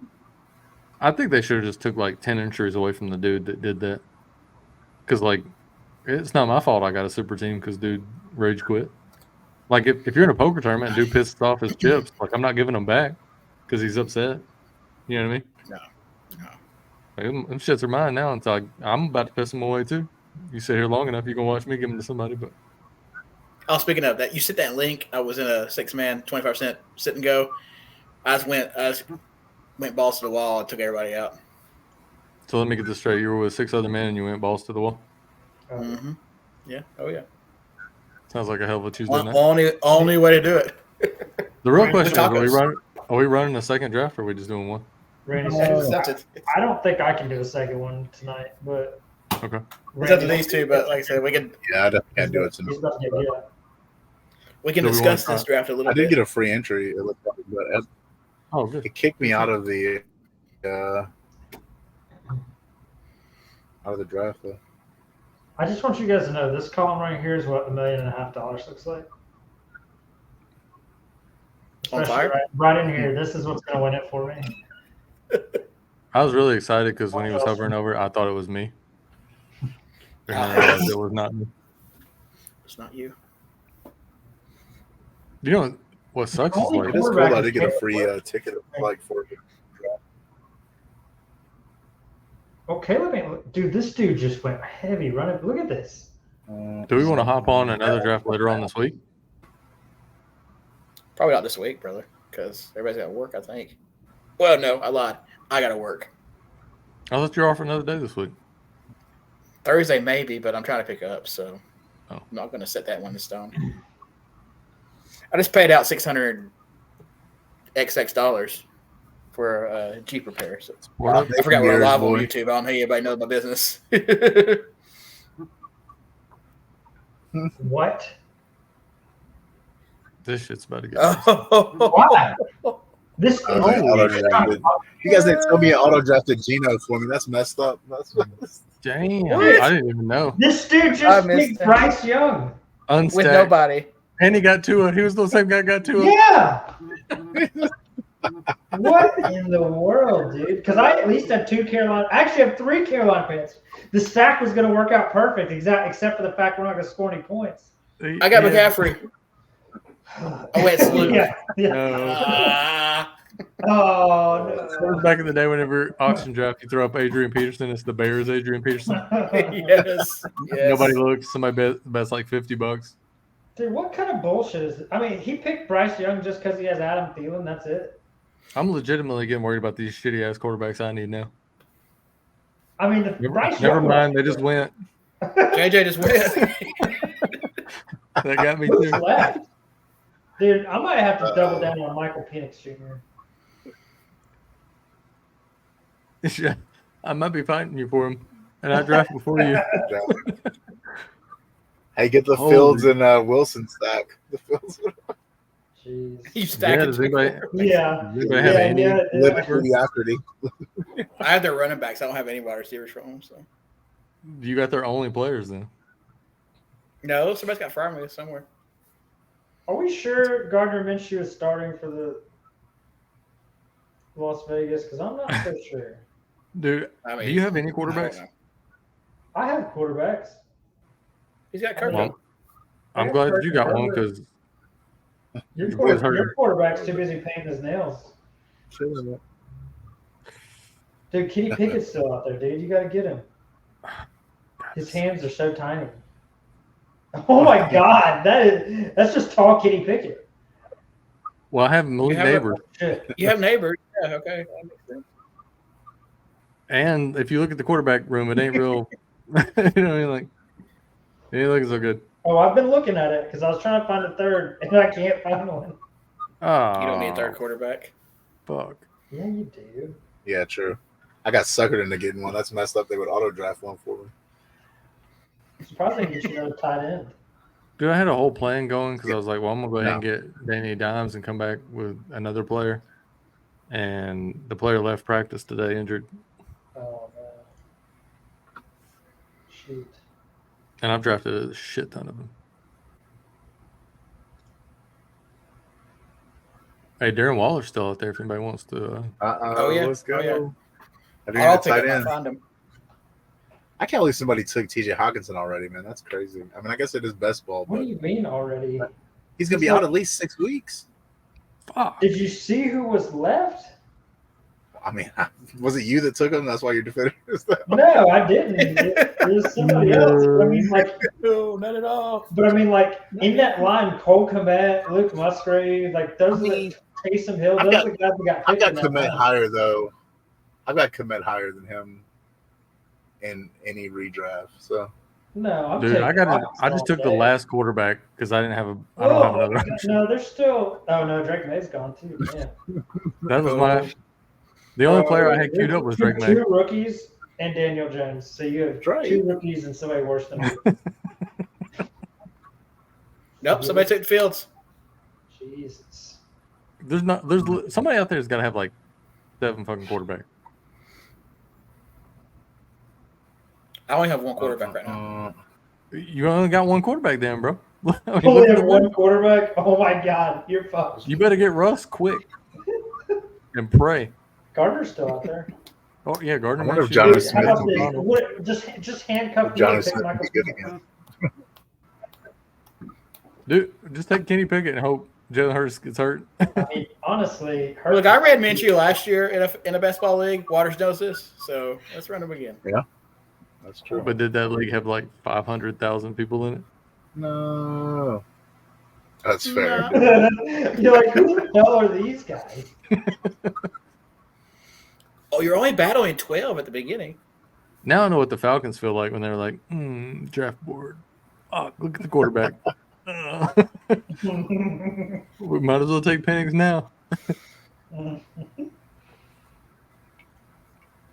I think they should have just took like 10 entries away from the dude that did that. Because like, it's not my fault I got a super team because dude rage quit. Like if you're in a poker tournament and dude pisses off his chips, like I'm not giving them back because he's upset. You know what I mean? No. Like, them shits are mine now until I'm about to piss them away too. You sit here long enough, you can watch me give them to somebody. But speaking of that, you sent that link. I was in a 6-man, 25% sit and go. I just went balls to the wall and took everybody out. So let me get this straight. You were with 6 other men and you went balls to the wall? Mm-hmm. Yeah. Oh, yeah. Sounds like a hell of a Tuesday night. Only way to do it. The real question is, are we running a second draft or are we just doing one? Randy I don't think I can do a second one tonight, but okay. It's up to these two, but like I said, we can. Yeah, I definitely can't do it tonight. We can discuss this draft a little bit. I did get a free entry. It looked like, but good. It kicked me out of the draft though. I just want you guys to know this column right here is what $1.5 million looks like. On fire? Right in here. This is what's going to win it for me. I was really excited because when he was hovering over, I thought it was me. And I realized it was not me. It's not you. You know what sucks is like it is cool I did get a free ticket like for it. Okay, dude, this dude just went heavy running. Look at this. Do we want to hop on another draft later on this week? Probably not this week, brother, because everybody's got to work, I think. Well, no, I lied. I got to work. I thought you were off for another day this week. Thursday, maybe, but I'm trying to pick up, so Oh. I'm not going to set that one in stone. I just paid out $600 XX for Jeep repair. So I forgot we're live on YouTube. I don't know everybody knows my business. What? This shit's about to get. Why? This you guys didn't tell me an auto drafted Gino for me. That's messed up. Damn, What? I didn't even know. This dude just picked Bryce Young. Unstacked. With nobody. And he got Tua. He was the same guy who got Tua. Yeah. What in the world, dude? Because I at least have 2 Carolina. I actually have 3 Carolina picks. The stack was going to work out perfect, except for the fact we're not going to score any points. I got McCaffrey. Oh, wait, it's Luke. Yeah. Oh, It was back in the day whenever auction draft, you throw up Adrian Peterson. It's the Bears, Adrian Peterson. no. Yes. Nobody looks. Somebody bets like $50. Dude, what kind of bullshit is it? I mean, he picked Bryce Young just because he has Adam Thielen. That's it. I'm legitimately getting worried about these shitty ass quarterbacks I need now. I mean, Bryce Young. Never mind. They just went. JJ just went. That got me Who's too. left? Dude, I might have to double down on Michael Penix Jr. Yeah, I might be fighting you for him, and I draft before you. Hey, get the Holy. Fields and Wilson stack. The Fields. Jeez. You stack Yeah, it. does anybody, Yeah. does anybody have any? Mediocrity. I have their running backs. I don't have any wide receivers from them. So You got their only players then. no, somebody's got to fire me somewhere. Are we sure Gardner Minshew is starting for the Las Vegas? Because I'm not so sure. Dude, I mean, do you have any I don't quarterbacks? know. I have quarterbacks. He's got Kirk. Well, I'm glad that you got one because Your, boys hurt your quarterback's too busy painting his nails. Dude, Kenny Pickett's still out there, dude. You got to get him. His hands are so tiny. Oh my God, that's just tall Kenny Pickett. well, I have Malik have a- Neighbors, Shit. You have neighbors. Yeah, okay. That makes sense. and if you look at the quarterback room, it ain't real. You know what I mean? Like, it ain't looking so good. Oh, I've been looking at it because I was trying to find a third, and I can't find one. Oh, You don't need a third quarterback. Fuck. Yeah, you do. Yeah, true. I got suckered into getting one. That's messed up. They would auto draft one for me. Surprisingly, you should have a tight end. Dude, I had a whole plan going because I was like, well, I'm gonna go ahead and get Danny Dimes and come back with another player. And the player left practice today injured, Oh man. Shoot. and I've drafted a shit ton of them. Hey, Darren Waller's still out there if anybody wants to. Oh, yeah. Let's go. Oh, yeah. Have you I'll got pick tight him. I end? find him. I can't believe somebody took TJ Hawkinson already, man. That's crazy. I mean, I guess it is best ball, What but do you mean already? he's gonna be out at least 6 weeks. Fuck. Did you see who was left? I mean, was it you that took him? That's why you're defending us. No, I didn't. It was somebody else. But I mean, like, No, not at all. in that line, Cole Kmet, Luke Musgrave, like those are the Taysom Hill. Those are the guys that got I've picked got in that Komet line. higher though. I've got Komet higher than him in any redraft. So No, I'm Dude, taking I Hawkinson just all took the day. last quarterback because I don't have another option. No, there's still. Oh no, Drake May's gone too. Yeah. That was the only player I had queued up was Drake May. 2 rookies and Daniel Jones. So you have Drake. 2 rookies and somebody worse than me. Nope, somebody took the Fields. Jesus. There's somebody out there's got to have like 7 fucking quarterback. I only have one quarterback right now. You only got one quarterback then, bro. I mean, Only look at have the one one. quarterback. Oh my God, you're fucked. You better get Russ quick and pray. Gardner's still out there. Oh yeah, Gardner. I wonder if Minshew. Jonnu Dude, Smith how about would this? be- What, just handcuff me Jonnu and pick Smith Michael would be good Pittman. again. Dude, just take Kenny Pickett and hope Jalen Hurts gets hurt. I mean, honestly, Hurts- Look, I ran Minshew last year in a best ball league. Waters knows this, so let's run him again. That's true. But did that league have like 500,000 people in it? No. That's fair. You're like, who the hell are these guys? Oh, you're only battling 12 at the beginning. Now I know what the Falcons feel like when they're like, draft board. Oh, look at the quarterback. We might as well take Penix now.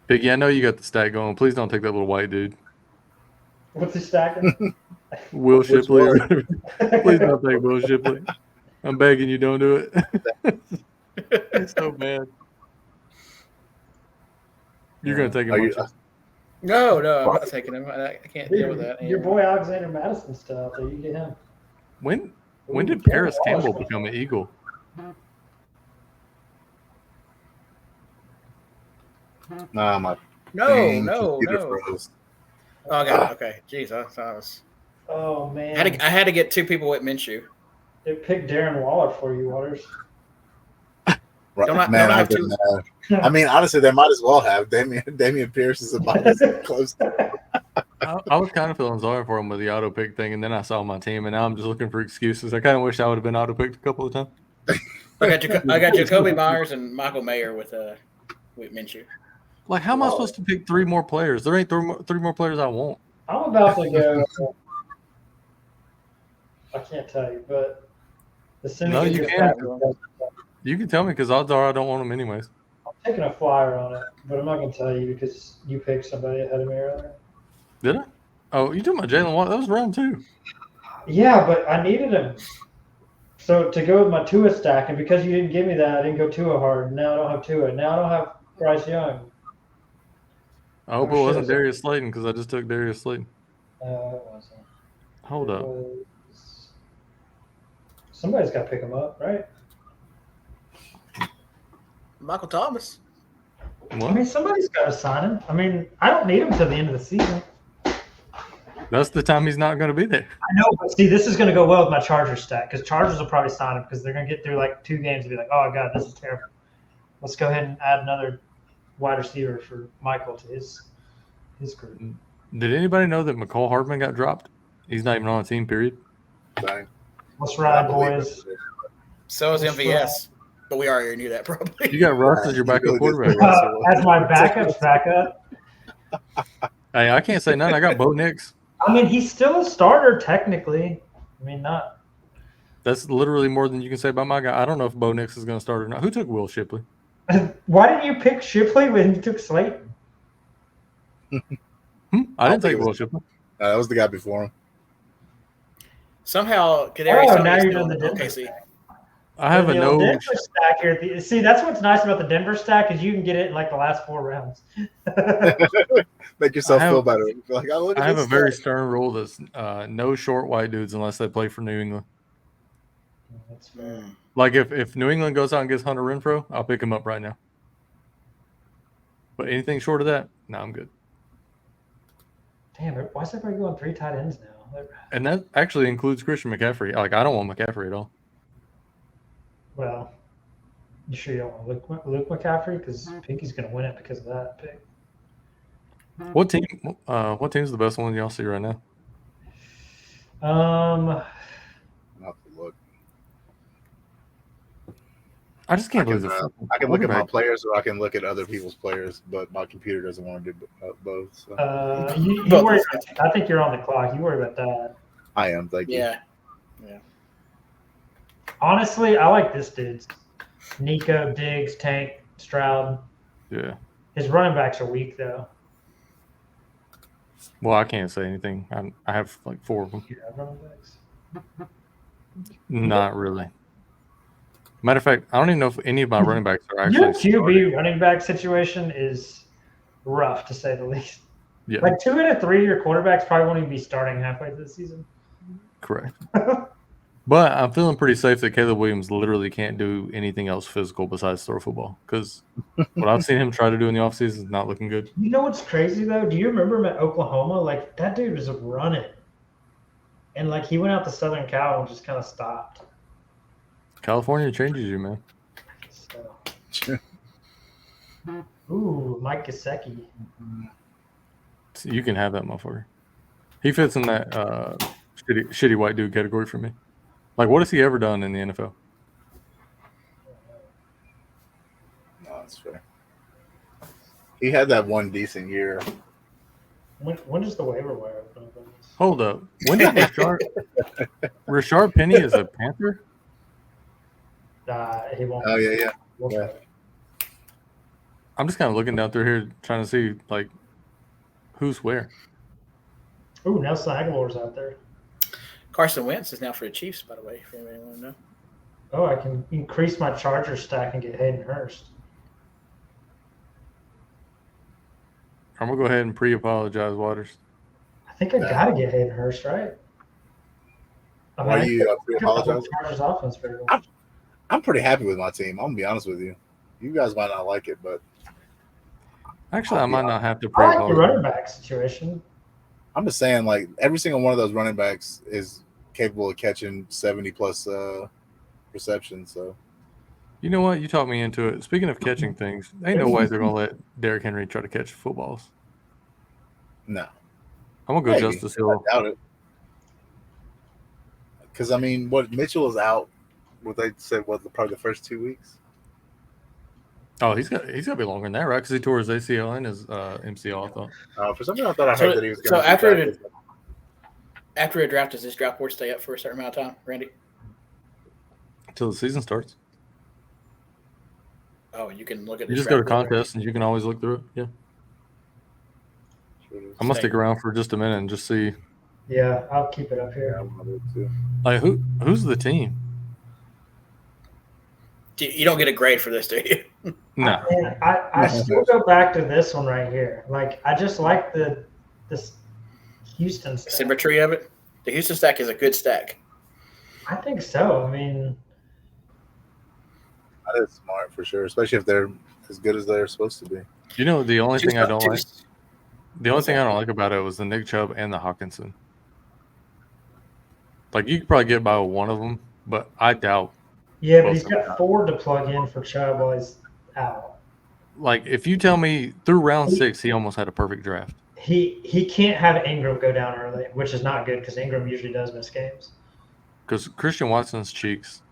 Piggy, I know you got the stack going. Please don't take that little white dude. What's he stacking? Will Which Shipley. Or one? whatever. Please don't take Will Shipley. I'm begging you, don't do it. It's so bad. You're going to take him. Are you- aren't you? No, I'm not taking him. I can't deal with that. Your boy Alexander Madison stuff. So you get him. When Ooh, did yeah, Paris Wallace Campbell was- become an Eagle? Nah, my No. computer froze. Oh, I got it. Okay. Jeez, I was. Oh man. I had to get 2 people with Minshew. It picked Darren Waller for you, Waters. Right. Don't I- Man, don't I I have didn't have. I mean, honestly, they might as well have. Damian Pierce is about as close. I was kind of feeling sorry for him with the auto pick thing, and then I saw my team, and now I'm just looking for excuses. I kind of wish I would have been auto picked a couple of times. I got Jacoby Myers and Michael Mayer with Minshew. Like, how am I supposed to pick 3 more players? There ain't three more players I want. I'm about to go. I can't tell you, but No, you can't. You can tell me because odds are I don't want them anyways. I'm taking a flyer on it, but I'm not going to tell you because you picked somebody ahead of me earlier. Did I? Oh, you talking about Jalen Watt? That was round 2. Yeah, but I needed him. So to go with my Tua stack, and because you didn't give me that, I didn't go Tua hard. Now I don't have Tua. Now I don't have Bryce Young. I hope Oh, it wasn't shit. Darius Slayton because I just took Darius Slayton. It wasn't. Hold It up. was- Somebody's got to pick him up, right? Michael Thomas. I What? mean, somebody's got to sign him. I mean, I don't need him till the end of the season. That's the time he's not going to be there. I know, but see, this is going to go well with my Chargers stack because Chargers will probably sign him because they're going to get through like 2 games and be like, oh, God, this is terrible. Let's go ahead and add another wide receiver for Michael to his group. Did anybody know that McCall Hardman got dropped? He's not even on a team, period. Dang. Let's I ride, believe boys. it. So is That's MVS. But we already knew that probably. You got Russ as your You backup really did. quarterback. As my backup's backup. Hey, I can't say none. I got Bo Nix. I mean, he's still a starter technically. I mean, not. That's literally more than you can say about my guy. I don't know if Bo Nix is going to start or not. Who took Will Shipley? Why didn't you pick Shipley when you took Slayton? I didn't think take it was- Will Shipley. That was the guy before him. Somehow, Kadarius Oh, Toney now is you're still doing in the Denver OKC. stack. I have a The old no. Denver stack here. See, that's what's nice about the Denver stack is you can get it in like the last 4 rounds. Make yourself I have- feel better. Like, oh, look at I have a this very guy. stern rule that's no short white dudes unless they play for New England. That's fair. Like if New England goes out and gets Hunter Renfro, I'll pick him up right now. But anything short of that, no, I'm good. Damn, why is everybody going 3 tight ends now? And that actually includes Christian McCaffrey. Like I don't want McCaffrey at all. Well, you sure you don't want Luke McCaffrey? Because Pinky's going to win it because of that pick. What team? What team's the best one y'all see right now? I'll have to look. I just can't believe I can look at my players or I can look at other people's players, but my computer doesn't want to do both. So. You worry about, I think you're on the clock. You worry about that. I am. Thank you. Yeah. Honestly, I like this dude's. Nico, Diggs, Tank, Stroud. Yeah. His running backs are weak, though. Well, I can't say anything. I have like 4 of them. You have running backs? Not really. Matter of fact, I don't even know if any of my running backs are actually. Your starting. QB running back situation is rough, to say the least. Yeah, Like 2 out of 3 of your quarterbacks probably won't even be starting halfway through the season. correct. But I'm feeling pretty safe that Caleb Williams literally can't do anything else physical besides throw football. Because what I've seen him try to do in the offseason is not looking good. You know what's crazy, though? Do you remember him at Oklahoma? Like, that dude was running. And, like, he went out to Southern Cal and just kind of stopped. California changes you, man. So. Ooh, Mike Gesicki. You can have that motherfucker. He fits in that shitty white dude category for me. Like, what has he ever done in the NFL? No, that's fair. He had that one decent year. When does the waiver wire open up on this? Hold up. When did Rashard Penny is a Panther? He won't. Oh yeah. Yeah. I'm just kind of looking down through here trying to see like who's where. Ooh, Nelson Aguilar's out there. Carson Wentz is now for the Chiefs, by the way, if anybody want to know. Oh, I can increase my Charger stack and get Hayden Hurst. I'm gonna go ahead and pre-apologize, Waters. I think I gotta get Hayden Hurst, right? I Why mean, you I apologize? Chargers offense very well. I'm pretty happy with my team. I'm gonna be honest with you. You guys might not like it, but Actually, I might not have to I like the pre-apologize. running back situation. I'm just saying, like, every single one of those running backs is capable of catching 70 plus receptions. So You know what? You talked me into it. Speaking of catching things, ain't no way they're gonna let Derrick Henry try to catch footballs. no, I'm gonna go maybe. Justice Hill. I doubt it. Because I mean, what Mitchell is out. What they said, probably the first 2 weeks. Oh, he's got to be longer than that, right? Because he tore his ACL and his MCL. I thought. For some reason, I thought I heard that he was going to. After a draft, does this draft board stay up for a certain amount of time, Randy? Until the season starts. Oh, you can look at. You this just go to draft board. contests and you can always look through it. Yeah. I'm gonna stick around for just a minute and just see. Yeah, I'll keep it up Yeah, here. I'm gonna do it too. Like who's the team? You don't get a grade for this, do you? No. I still go back to this one right here. Like I just like this Houston stack. Symmetry of it. The Houston stack is a good stack. I think so. I mean, That is smart for sure, especially if they're as good as they're supposed to be. You know the only thing I don't like. Just- The only thing I don't like about it was the Nick Chubb and the Hawkinson. Like you could probably get by with one of them, but I doubt. yeah, but he's got 4 to plug in for Chubb while he's out. Like if you tell me through round 6 he almost had a perfect draft. He can't have Ingram go down early, which is not good because Ingram usually does miss games. Because Christian Watson's cheeks.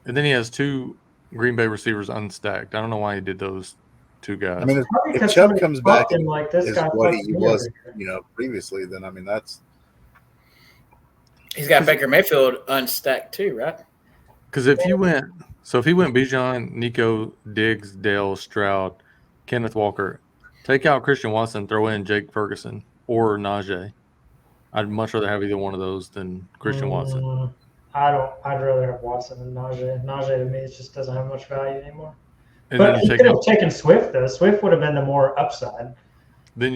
And then he has 2 Green Bay receivers unstacked. I don't know why he did those 2 guys. I mean, Probably if because Chubb somebody comes back fucked him like this is guy what fucked he me was, over here. previously, then I mean that's He's got Baker Mayfield unstacked too, right? Because if he went Bijan, Nico, Diggs, Dale, Stroud, Kenneth Walker, take out Christian Watson, throw in Jake Ferguson or Najee. I'd much rather have either one of those than Christian Watson. I'd rather have Watson than Najee. Najee to me it just doesn't have much value anymore. And But then he you could have taken Swift though. Swift would have been the more upside.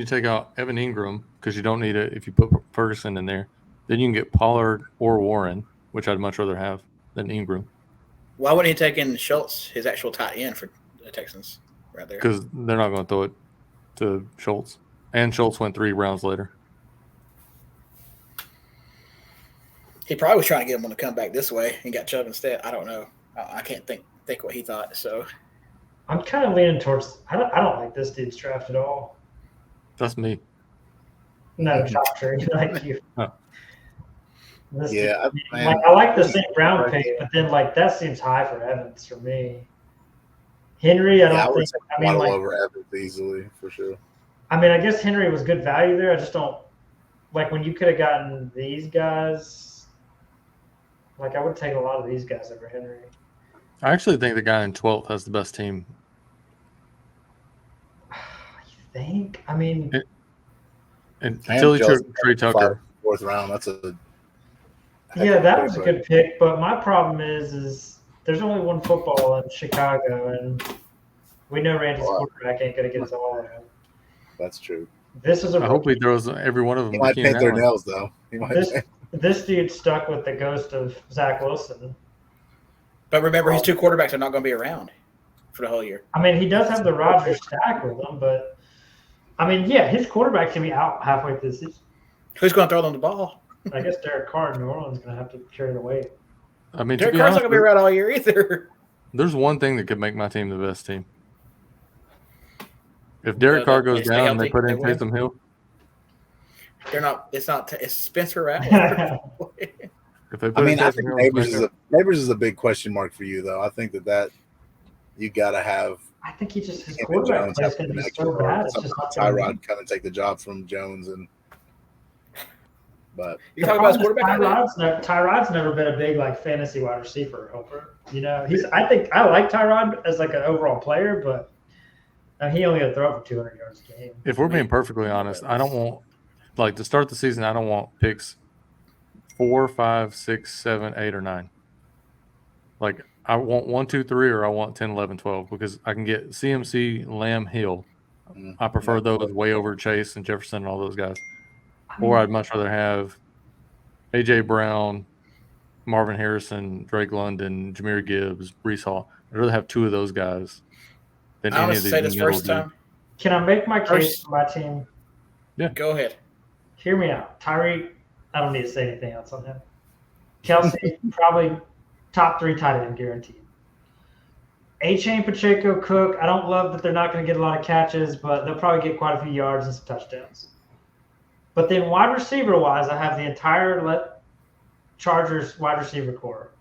take out Evan Ingram because you don't need it if you put Ferguson in there. Then you can get Pollard or Warren, which I'd much rather have than Ingram. Why wouldn't he take in Schultz, his actual tight end for the Texans, right there? Because they're not going to throw it to Schultz. And Schultz went 3 rounds later. He probably was trying to get him to come back this way and got Chubb instead. I don't know. I can't think what he thought. So I'm kind of leaning towards. I don't like this dude's draft at all. That's me. No, shocker, like you. Huh. This yeah. dude, Man, I like the St. Brown pick, but then like that seems high for Evans for me. Henry, I don't would think. take I mean, Waddle like, over Evans easily for sure. I mean, I guess Henry was good value there. I just don't like when you could have gotten these guys. Like I would take a lot of these guys over Henry. I actually think the guy in 12th has the best team. You think? I mean, Until he took Trey Tucker. 4th round. That's a yeah, that was a good pick. But my problem is there's only one football in Chicago, and we know Randy's quarterback ain't gonna get us all out. That's true. This is a. I hope he throws every one of them. He might to Keenan paint their Allen. nails though. He might. This dude stuck with the ghost of Zach Wilson. but remember, his 2 quarterbacks are not going to be around for the whole year. I mean, he does have the Rodgers stack with him, but I mean, yeah, his quarterback can be out halfway through the season. Who's going to throw them the ball? I guess Derek Carr in New Orleans is going to have to carry the weight. I mean, Derek to be Carr's not honest, going to be around all year either. there's one thing that could make my team the best team. If Derek Carr goes they stay down and they healthy, put in they win. Taysom Hill, They're not. It's not. It's Spencer Rattler. if they put I mean, in I Taysom think Hill, Neighbors is a big question mark for you, though. I think that you got to have I think he just his him and quarterback Jones play is have going to be connection, so or bad. It's just somehow not going to Tyrod kind of take the job from Jones, but You talking about his quarterback? Tyrod's never been a big like fantasy wide receiver helper. You know, I think I like Tyrod as like an overall player, but he only got to throw for 200 yards a game. if we're being perfectly honest, I don't want to start the season. I don't want picks 4, 5, 6, 7, 8, or 9. Like I want 1, 2, 3, or I want 10, 11, 12 because I can get CMC, Lamb, Hill. I prefer those way over Chase and Jefferson and all those guys. Or I'd much rather have A.J. Brown, Marvin Harrison, Drake London, Jahmyr Gibbs, Brees Hall. I'd rather have 2 of those guys than I any want of to these say this middle first dudes. time. Can I make my case for my team? Yeah. Go ahead. Hear me out. Tyreek, I don't need to say anything else on him. Kelsey, probably top 3 tight end guaranteed. A-Chain, Pacheco, Cook, I don't love that they're not going to get a lot of catches, but they'll probably get quite a few yards and some touchdowns. But then wide receiver-wise, I have the entire Chargers wide receiver core,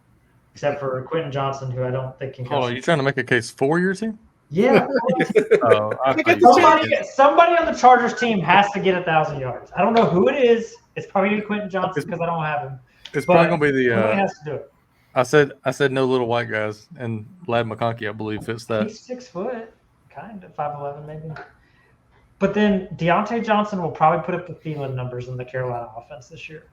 except for Quentin Johnson, who I don't think can catch. Oh, are you trying to make a case for your team? Yeah. Somebody on the Chargers team has to get 1,000 yards. I don't know who it is. It's probably going to be Quentin Johnson because I don't have him. It's probably going to be somebody has to do it. I said no little white guys, and Lad McConkey, I believe, fits that. He's 6 foot, kind of 5'11" maybe. But then Deontay Johnson will probably put up the Thielen numbers in the Carolina offense this year.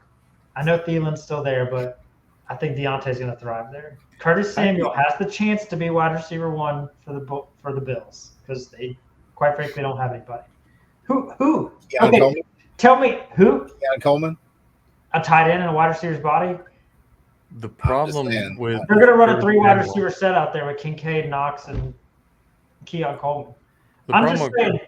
I know Thielen's still there, but I think Deontay's going to thrive there. Curtis Samuel has the chance to be wide receiver 1 for the Bills because they, quite frankly, don't have anybody. Who? Okay, Coleman? Tell me who? Keon Coleman? A tight end in a wide receiver's body? The problem with they're going to run a 3 wide receiver set out there with Kincaid, Knox, and Keon Coleman. I'm just saying.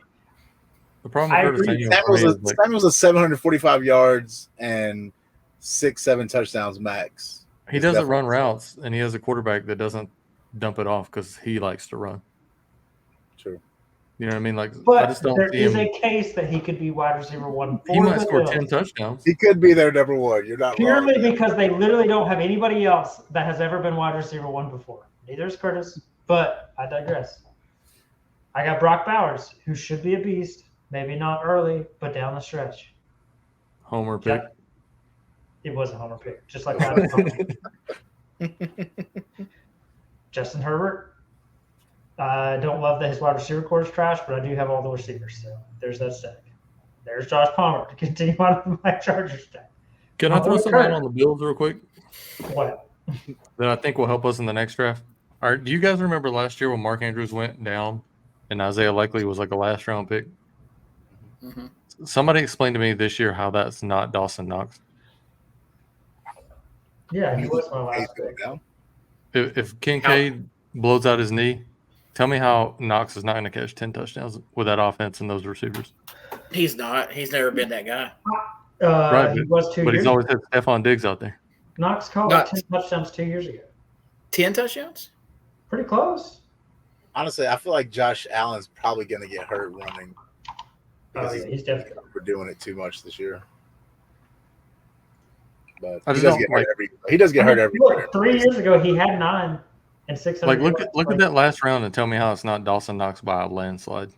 The problem with Curtis Samuel's a 745 yards and 6-7 touchdowns max. He doesn't run routes, and he has a quarterback that doesn't dump it off because he likes to run. True. You know what I mean? But I just don't there see is him. a case that he could be wide receiver 1. He might score 10 touchdowns. He could be their number 1. You're not purely wrong. Because they literally don't have anybody else that has ever been wide receiver 1 before. Neither is Curtis, but I digress. I got Brock Bowers, who should be a beast. Maybe not early, but down the stretch. Homer pick. It was a homer pick, just like that. Justin Herbert. I don't love that his wide receiver core is trash, but I do have all the receivers. So there's that stack. There's Josh Palmer to continue on my Chargers stack. Can I throw something out on the Bills real quick? What? That I think will help us in the next draft. All right, do you guys remember last year when Mark Andrews went down and Isaiah Likely was like a last round pick? Mm-hmm. Somebody explain to me this year how that's not Dawson Knox. Yeah, he was my last pick. If Kincaid blows out his knee, tell me how Knox is not going to catch 10 touchdowns with that offense and those receivers. He's not. He's never been that guy. Right, he was 2 years. But he's always had Stephon Diggs out there. Knox caught 10 touchdowns 2 years ago. 10 touchdowns? Pretty close. Honestly, I feel like Josh Allen's probably going to get hurt running. Oh, yeah, he's definitely overdoing it too much this year. But he does get hurt every year. 3 years ago, he had 9 and 600. Like look at that last round and tell me how it's not Dawson Knox by a landslide.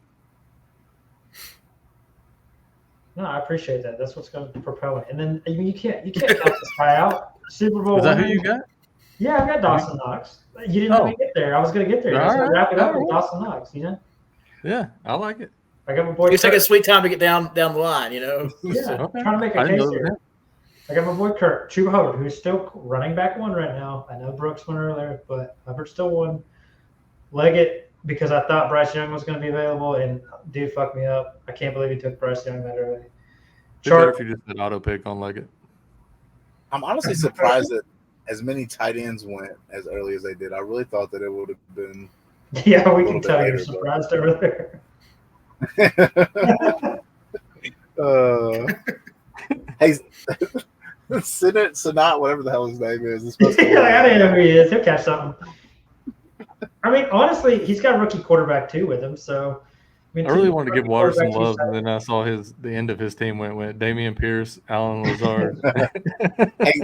No, I appreciate that. That's what's going to propel it. And then you can't count this guy out. Super Bowl. Is that who you got? Yeah, I got Dawson Knox. You didn't let me get there. I was going to get there. All right. Wrap it up with Dawson Knox. You know. Yeah, I like it. I got my boy. He's taking a sweet time to get down the line. You know. Yeah, okay. Trying to make a case here. I got my boy Kurt Chuba Hubbard, who's still running back 1 right now. I know Brooks went earlier, but Hubbard's still 1. Leggett, because I thought Bryce Young was going to be available, and dude fucked me up. I can't believe he took Bryce Young that early. If you just did auto pick on Leggett. I'm honestly surprised that as many tight ends went as early as they did. I really thought that it would have been. Yeah, we can tell you're surprised over there. Hey, Sinat, whatever the hell his name is. I don't know who he is. He'll catch something. I mean, honestly, he's got a rookie quarterback too with him. So, I mean, I really wanted to two give Water some quarterbacks, love, and then I saw the end of his team went Damian Pierce, Alan Lazard. Hey,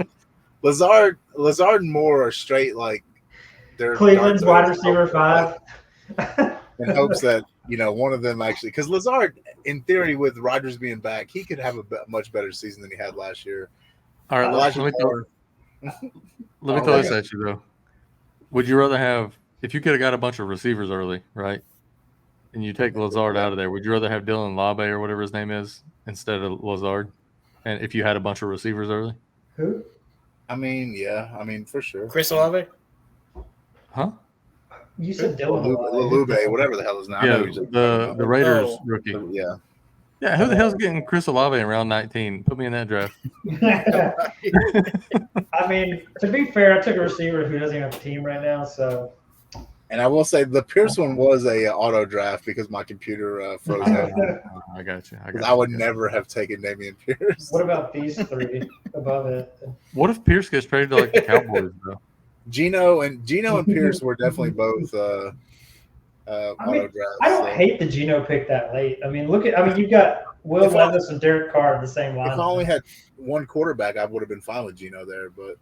Lazard and Moore are straight like they're Cleveland's dark wide horse receiver like, 5. in hopes that one of them actually, because Lazard, in theory, with Rodgers being back, he could have a much better season than he had last year. All right, let me throw this at you though. Would you rather have, if you could have got a bunch of receivers early, right, and you take Lazard out of there, would you rather have Dylan Labe or whatever his name is instead of Lazard? And if you had a bunch of receivers early, Who? I mean, yeah, for sure. Chris Olave? huh? You said Dylan Lalube, whatever the hell his name. Yeah, the Raiders rookie. Yeah. Yeah, who the hell's getting Chris Olave in round 19? Put me in that draft. I mean, to be fair, I took a receiver who doesn't even have a team right now, so. And I will say the Pierce one was a auto draft because my computer froze out. I got you. I would never have taken Dameon Pierce. What about these three above it? What if Pierce gets traded to like the Cowboys though? Gino and Pierce were definitely both auto drafts. I don't hate the Gino pick that late. I mean, you've got Will Levis and Derek Carr in the same line. If I only had one quarterback, I would have been fine with Gino there, but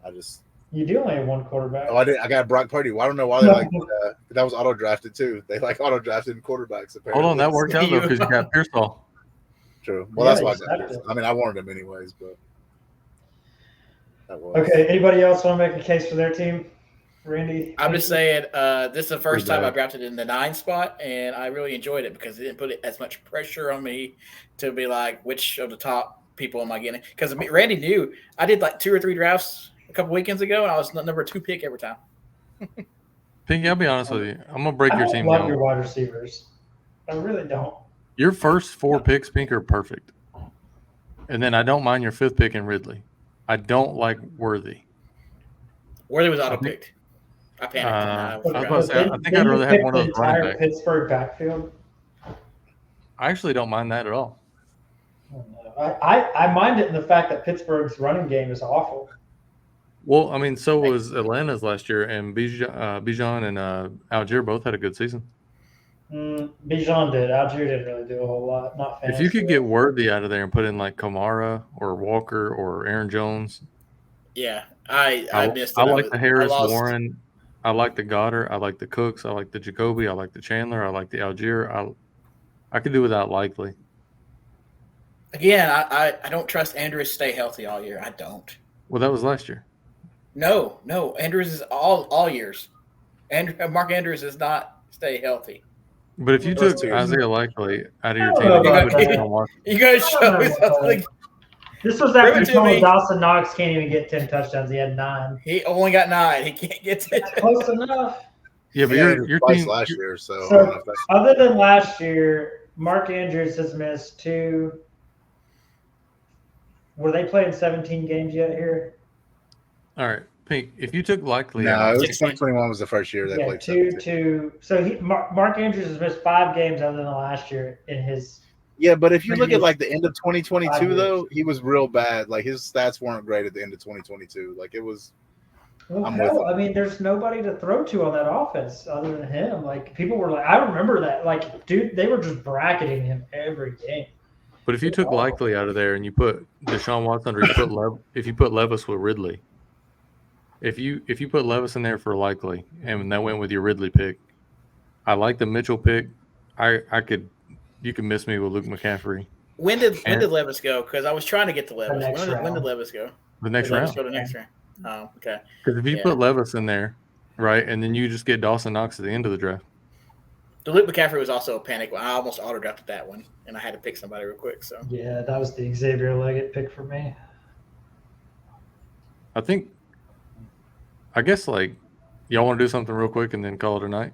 I just. You do only have one quarterback. Oh, I did. I got Brock Purdy. Well, I don't know why they that was auto drafted too. They auto drafted quarterbacks. Apparently. Hold on, that worked out though because you got Pearsall. True. Well, that's why I got Pierce. I mean, I wanted him anyways, but that was okay. Anybody else want to make a case for their team? Randy? I'm just saying, this is the first time I drafted in the 9 spot, and I really enjoyed it because it didn't put as much pressure on me to be like, which of the top people am I getting? Because Randy knew I did like 2 or 3 drafts a couple weekends ago, and I was number 2 pick every time. Pinky, I'll be honest with you. I'm gonna break your team down. I down. love your wide receivers. I really don't. Your first 4 picks, Pink, are perfect, and then I don't mind your 5th pick in Ridley. I don't like Worthy. Worthy was auto picked. I panicked. I was about to say, I think I'd rather have one of those running backs. Pittsburgh backfield. I actually don't mind that at all. I mind it in the fact that Pittsburgh's running game is awful. Well, I mean, so was Atlanta's last year, and Bijan and Algier both had a good season. Bijan did. Algier didn't really do a whole lot. Not fantasy. If you could get Worthy out of there and put in like Kamara or Walker or Aaron Jones. Yeah, I missed it. I like the Harris Warren. I like the Goddard. I like the Cooks. I like the Jacoby. I like the Chandler. I like the Algier. I could do without Likely. Again, I don't trust Andrews to stay healthy all year. I don't. Well, that was last year. No. Andrews is all years. Mark Andrews does not stay healthy. But if you took Isaiah Likely out of your team, you guys show me something. This was after Dawson Knox can't even get 10 touchdowns. He had 9. He only got 9. He can't get 10. Close enough. Yeah, but your team last year. So other than last year, Mark Andrews has missed 2. Were they playing 17 games yet here? All right, Pink. If you took Likely, no, 2021 was the first year they played. 2. So Mark Andrews has missed 5 games other than last year in his. Yeah, but if you look at like the end of 2022, though, he was real bad. Like his stats weren't great at the end of 2022. Like it was. Well, I mean, there's nobody to throw to on that offense other than him. Like people were like, I remember that. Like, dude, they were just bracketing him every game. But if you took Likely out of there and you put Deshaun Watson, or if you put Levis with Ridley, if you put Levis in there for Likely, and that went with your Ridley pick, I like the Mitchell pick. You can miss me with Luke McCaffrey. When did Levis go? Because I was trying to get to Levis. When did Levis go? The next round. Go to next round. Oh, okay. Because if you put Levis in there, right, and then you just get Dawson Knox at the end of the draft. The Luke McCaffrey was also a panic. I almost auto drafted that one, and I had to pick somebody real quick. So yeah, that was the Xavier Leggett pick for me. I guess like y'all want to do something real quick and then call it a night.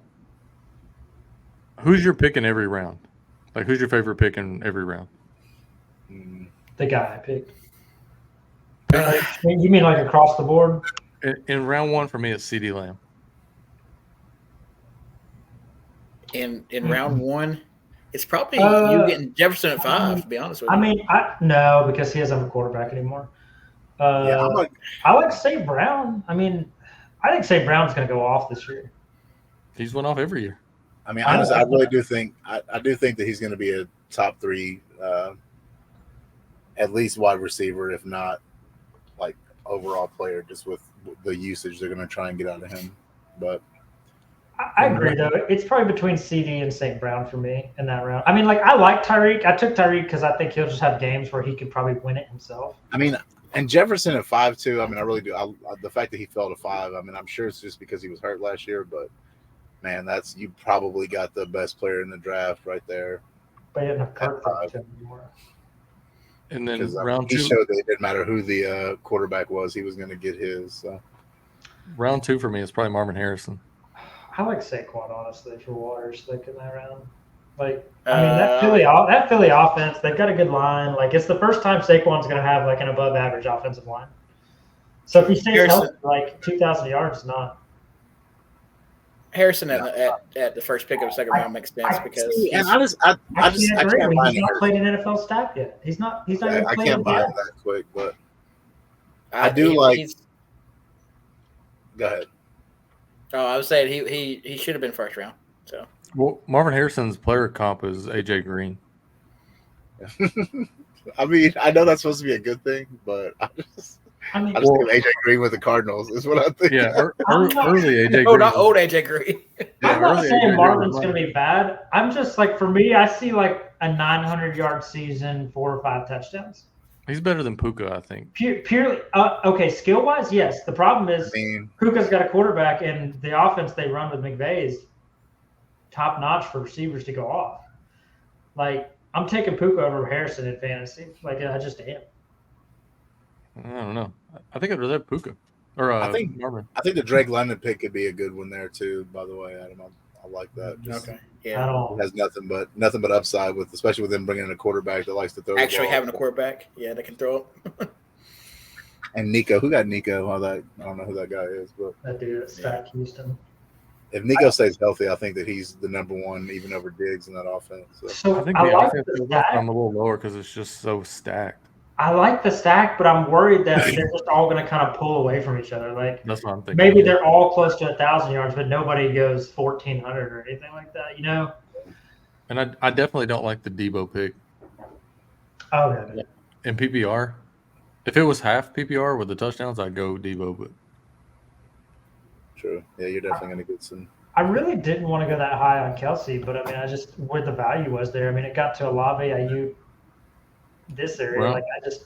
Who's your pick in every round? Like, who's your favorite pick in every round? The guy I picked. You mean like across the board? In round 1 for me, it's CeeDee Lamb. In round 1, it's probably you getting Jefferson at 5. To be honest with you, I mean, no, because he doesn't have a quarterback anymore. I like St. Brown. I mean, I think St. Brown's going to go off this year. He's went off every year. I mean, honestly, I really do think I do think that he's going to be a top 3, at least wide receiver, if not like overall player, just with the usage they're going to try and get out of him. But I agree, though. It's probably between CD and St. Brown for me in that round. I mean, like, I like Tyreek. I took Tyreek because I think he'll just have games where he could probably win it himself. I mean, and Jefferson at 5'2", I mean, I really do. The fact that he fell to 5, I mean, I'm sure it's just because he was hurt last year, but man, you probably got the best player in the draft right there. But he didn't have Kirk anymore. And then round 2, he showed that it didn't matter who the quarterback was, he was going to get his. So. Round 2 for me is probably Marvin Harrison. I like Saquon, honestly, for Waters, like, in that round. Like, I mean, that Philly offense, they've got a good line. Like, it's the first time Saquon's going to have, like, an above-average offensive line. So if he stays healthy, like, 2,000 yards is not. Harrison at the first pick of the second round makes sense because I can't buy he's not played an NFL snap yet. He's not even played. I can't buy it that quick, but I do like. Go ahead. Oh, I was saying he should have been first round. So well, Marvin Harrison's player comp is AJ Green. I mean, I know that's supposed to be a good thing, but I just think AJ Green with the Cardinals is what I think. Yeah, early AJ Green. Oh, not old AJ Green. I'm not saying Marvin's going to be bad. I'm just like, for me, I see like a 900-yard season, 4 or 5 touchdowns. He's better than Puka, I think. Purely, okay, skill-wise, yes. The problem is Puka's got a quarterback, and the offense they run with McVay is top-notch for receivers to go off. Like, I'm taking Puka over Harrison in fantasy. Like, I just am. I don't know. I think I'd rather have Puka. Or Marvin. I think the Drake London pick could be a good one there, too, by the way, Adam. I like that. Okay. Yeah. It has nothing but upside with, especially with them bringing in a quarterback that likes to throw. Actually, having a quarterback, that can throw it. And Nico, who got Nico? I don't know who that guy is, but that dude at Stack Houston. If Nico stays healthy, I think that he's the number 1, even over Diggs in that offense. So I think the offense is I'm a little lower because it's just so stacked. I like the stack, but I'm worried that they're just all going to kind of pull away from each other. Like, that's what I'm thinking. Maybe they're all close to 1,000 yards, but nobody goes 1,400 or anything like that, you know? And I definitely don't like the Debo pick. Oh, yeah. In PPR, if it was half PPR with the touchdowns, I'd go Debo. But true, yeah, you're definitely going to get some. I really didn't want to go that high on Kelsey, but I mean, I just where the value was there. I mean, it got to Olave, Ayuk, this area. Well,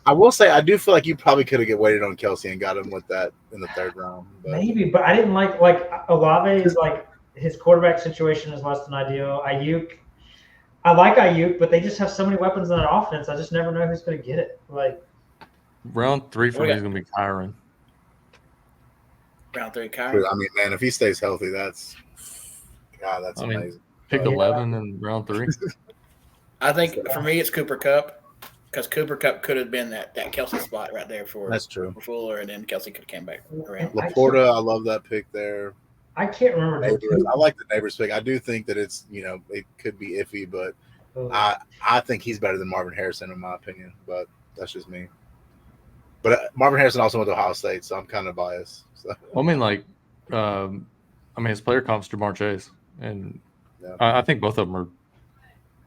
I will say I do feel like you probably could have waited on Kelsey and got him with that in the 3rd round. But. Maybe, but I didn't like Olave is like his quarterback situation is less than ideal. Ayuk, I like Ayuk, but they just have so many weapons in that offense. I just never know who's going to get it. Like round 3 for me is going to be Kyron. Round 3, Kyron. I mean, man, if he stays healthy, that's amazing. Pick 11 in round 3. I think for me it's Cooper Kupp. Because Cooper Kupp could have been that Kelsey spot right there for Fuller, and then Kelsey could have came back around. Laporta, I love that pick there. I can't remember. I like the Neighbors pick. I do think that it's it could be iffy, but I think he's better than Marvin Harrison in my opinion. But that's just me. But Marvin Harrison also went to Ohio State, so I'm kind of biased. So. I mean, his player comp's Jamar Chase, and I think both of them are.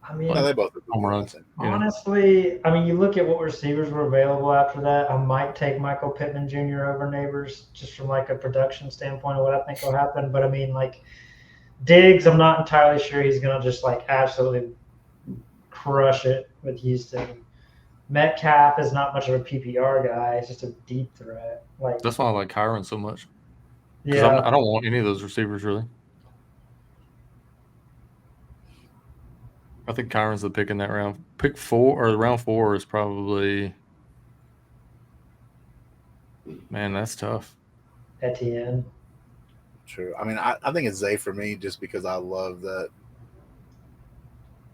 I mean, they both are home runs. Honestly, I mean, you look at what receivers were available after that. I might take Michael Pittman Jr. over Neighbors just from like a production standpoint of what I think will happen. But I mean, like Diggs, I'm not entirely sure he's going to just like absolutely crush it with Houston. Metcalf is not much of a PPR guy. He's just a deep threat. Like that's why I like Kyron so much. Yeah, I don't want any of those receivers really. I think Kyron's the pick in that round. Pick 4 or round 4 is probably. Man, that's tough. Etienne. True. I mean, I think it's Zay for me just because I love that.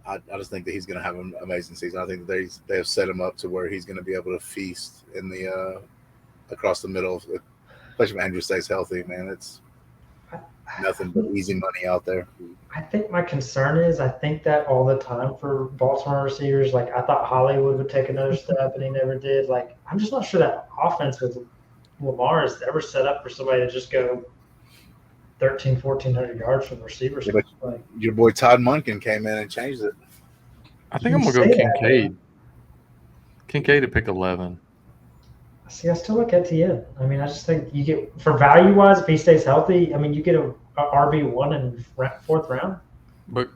I just think that he's going to have an amazing season. I think that they have set him up to where he's going to be able to feast in the across the middle, especially when Andrew stays healthy. Man, it's nothing but easy money out there. I think my concern is I think that all the time for Baltimore receivers. Like I thought Hollywood would take another step, and he never did. Like I'm just not sure that offense with Lamar is ever set up for somebody to just go 1,400 yards from the receivers. Yeah, but Like, your boy Todd Munkin came in and changed it. I think I'm You gonna go say that, Kincaid. Kincaid to pick 11. see, I still look at Etienne. I mean, I just think you get, for value wise, if he stays healthy, I mean, you get a RB1 in fourth round. But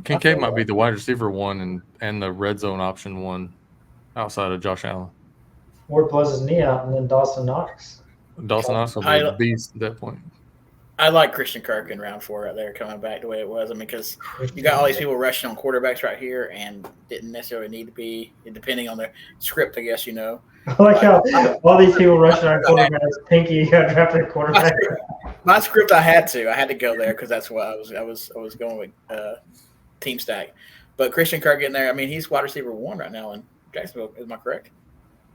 Kincaid might be the wide receiver one and the red zone option one outside of Josh Allen. Ward blows his knee out, and then Dawson Knox. Dawson Knox will be a beast at that point. I like Christian Kirk in round 4 right there, coming back the way it was. I mean, because you got all these people rushing on quarterbacks right here and didn't necessarily need to be, depending on the script, I guess, you know. I like how all these people rushing on quarterbacks. Pinky got drafted a quarterback. My script, I had to go there because that's what I was going with team stack. But Christian Kirk in there, I mean, he's wide receiver 1 right now in Jacksonville. Am I correct?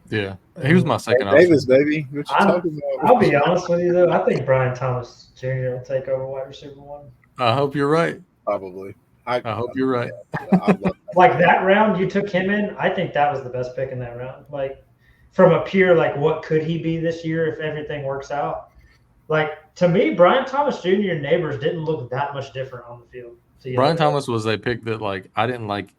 Yeah, he was my second option. Davis, baby. What you talking about? I'll be honest with you, though. I think Brian Thomas Jr. will take over wide receiver 1. I hope you're right. Probably. I hope you're right. I love Like that round, you took him in. I think that was the best pick in that round. Like from a pure, like what could he be this year if everything works out? Like to me, Brian Thomas Jr. and Neighbors didn't look that much different on the field. Brian Thomas was a pick that like I don't like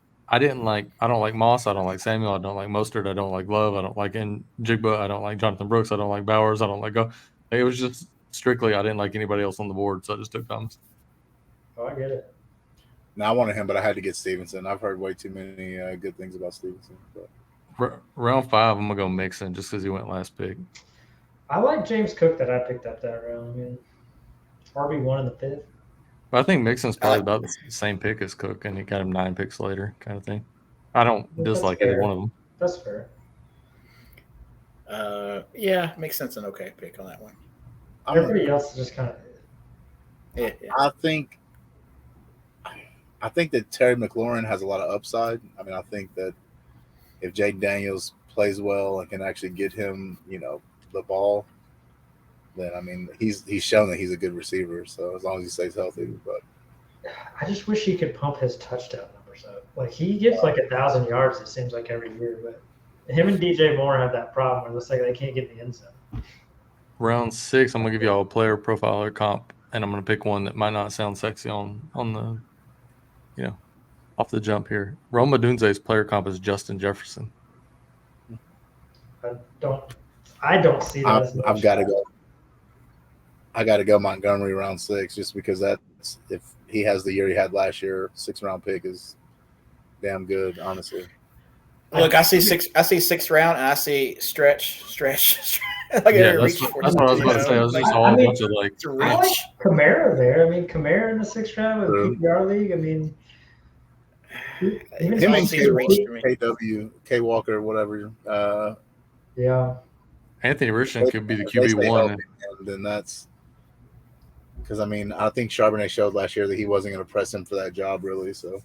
Moss. I don't like Samuel. I don't like Mostert. I don't like Love. I don't like Jigba. I don't like Jonathan Brooks. I don't like Bowers. I don't like Go. It was just strictly I didn't like anybody else on the board, so I just took Thomas. Oh, I get it. No, I wanted him, but I had to get Stevenson. I've heard way too many good things about Stevenson. But. Round 5, I'm gonna go Mixon just because he went last pick. I like James Cook that I picked up that round. I mean, RB1 in the 5th. But I think Mixon's probably about the same pick as Cook, and he got him 9 picks later, kind of thing. I don't dislike either one of them. That's fair. Yeah, makes sense. An okay pick on that one. Everybody else is just kind of. Yeah. I think that Terry McLaurin has a lot of upside. I mean, I think that if Jake Daniels plays well and can actually get him, the ball, then I mean he's shown that he's a good receiver. So as long as he stays healthy, but I just wish he could pump his touchdown numbers up. Like he gets like 1,000 yards. It seems like every year, but him and DJ Moore have that problem where it looks like they can't get in the end zone. Round 6, I'm gonna give y'all a player profile or comp, and I'm gonna pick one that might not sound sexy on the, off the jump here. Rome Odunze's player comp is Justin Jefferson. I don't see that. I've got to go. I got to go Montgomery round 6 just because that's if he has the year he had last year, 6th round pick is damn good, honestly. Look, I see 6th round and I see stretch. Like Yeah, that's what I was about to say. I was just all a bunch of like I like Kamara there. I mean, Kamara in the 6th round with PPR league. I mean, him and KW, K Walker, whatever. Yeah. Anthony Richardson could be the QB1. Then that's because I mean I think Charbonnet showed last year that he wasn't going to press him for that job really. So.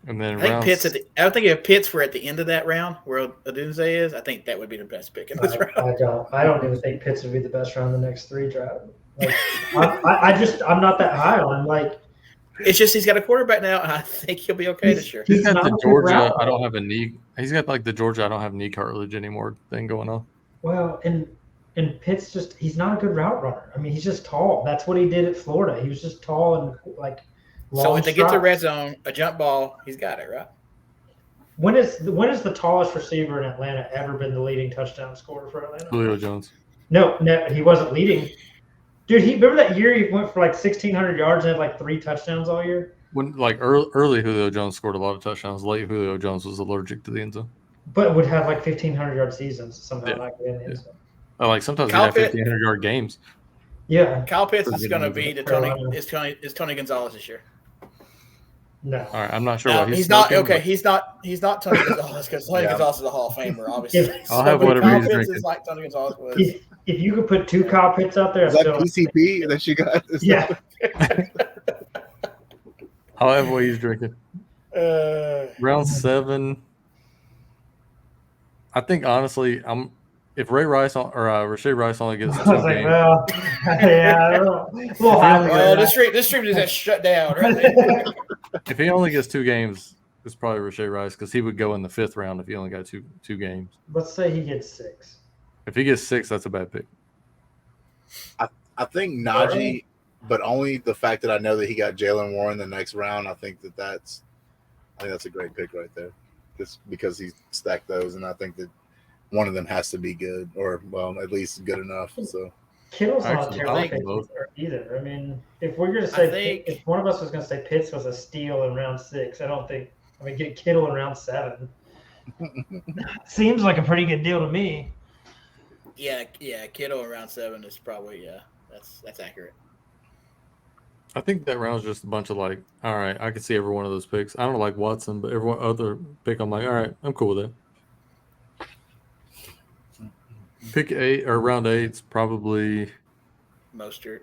And then I think if Pitts were at the end of that round where Odunze is, I think that would be the best pick in this round. I don't even think Pitts would be the best round in the next 3 draft. Like, I'm not that high on him. Like, it's just he's got a quarterback now, and I think he'll be okay this year. He's got the Georgia. I don't have a knee. He's got like the Georgia. I don't have knee cartilage anymore thing going on. Well, and Pitts he's not a good route runner. I mean, he's just tall. That's what he did at Florida. He was just tall and like. So if they get to red zone, a jump ball, he's got it, right? When is the tallest receiver in Atlanta ever been the leading touchdown scorer for Atlanta? Julio Jones. No, he wasn't leading. Dude, remember that year he went for like 1,600 yards and had like 3 touchdowns all year? When like early Julio Jones scored a lot of touchdowns. Late Julio Jones was allergic to the end zone. But would have like 1,500 yard seasons somehow not get in the end zone. Like sometimes he had 1,500 yard games. Yeah. Kyle Pitts is going to be Tony Gonzalez this year. No. All right, I'm not sure why he's not okay. He's not Tony Gonzalez because Tony Gonzalez is a Hall of Famer, obviously. I'll have whatever Kyle he's Pitts drinking. is like Tony Gonzalez was. If you could put 2 Kyle Pitts out there, is that PCP that you got? Yeah. I'll have what he's drinking. Round 7. I think honestly, if Ray Rice or Rashee Rice only gets 2 games. Like, well, yeah, a little high. This stream just got shut down, right? If he only gets 2 games, it's probably Rashee Rice because he would go in the 5th round if he only got two games. Let's say he gets 6. If he gets 6, that's a bad pick. I I think Najee, but only the fact that I know that he got Jalen Warren the next round. I think that's a great pick right there, just because he stacked those, and I think that one of them has to be good, or well, at least good enough. So Kittle's not a Actually, I terrible like pick both. either. I mean, if we're going to say, think- if one of us was going to say Pitts was a steal in round 6, I don't think. I mean, get Kittle in round 7 seems like a pretty good deal to me. Yeah, Kittle around 7 is probably that's accurate. I think that round's just a bunch of like, all right, I can see every one of those picks. I don't like Watson, but every other pick, I'm like, all right, I'm cool with that. Pick 8 or round 8's probably. Mostert.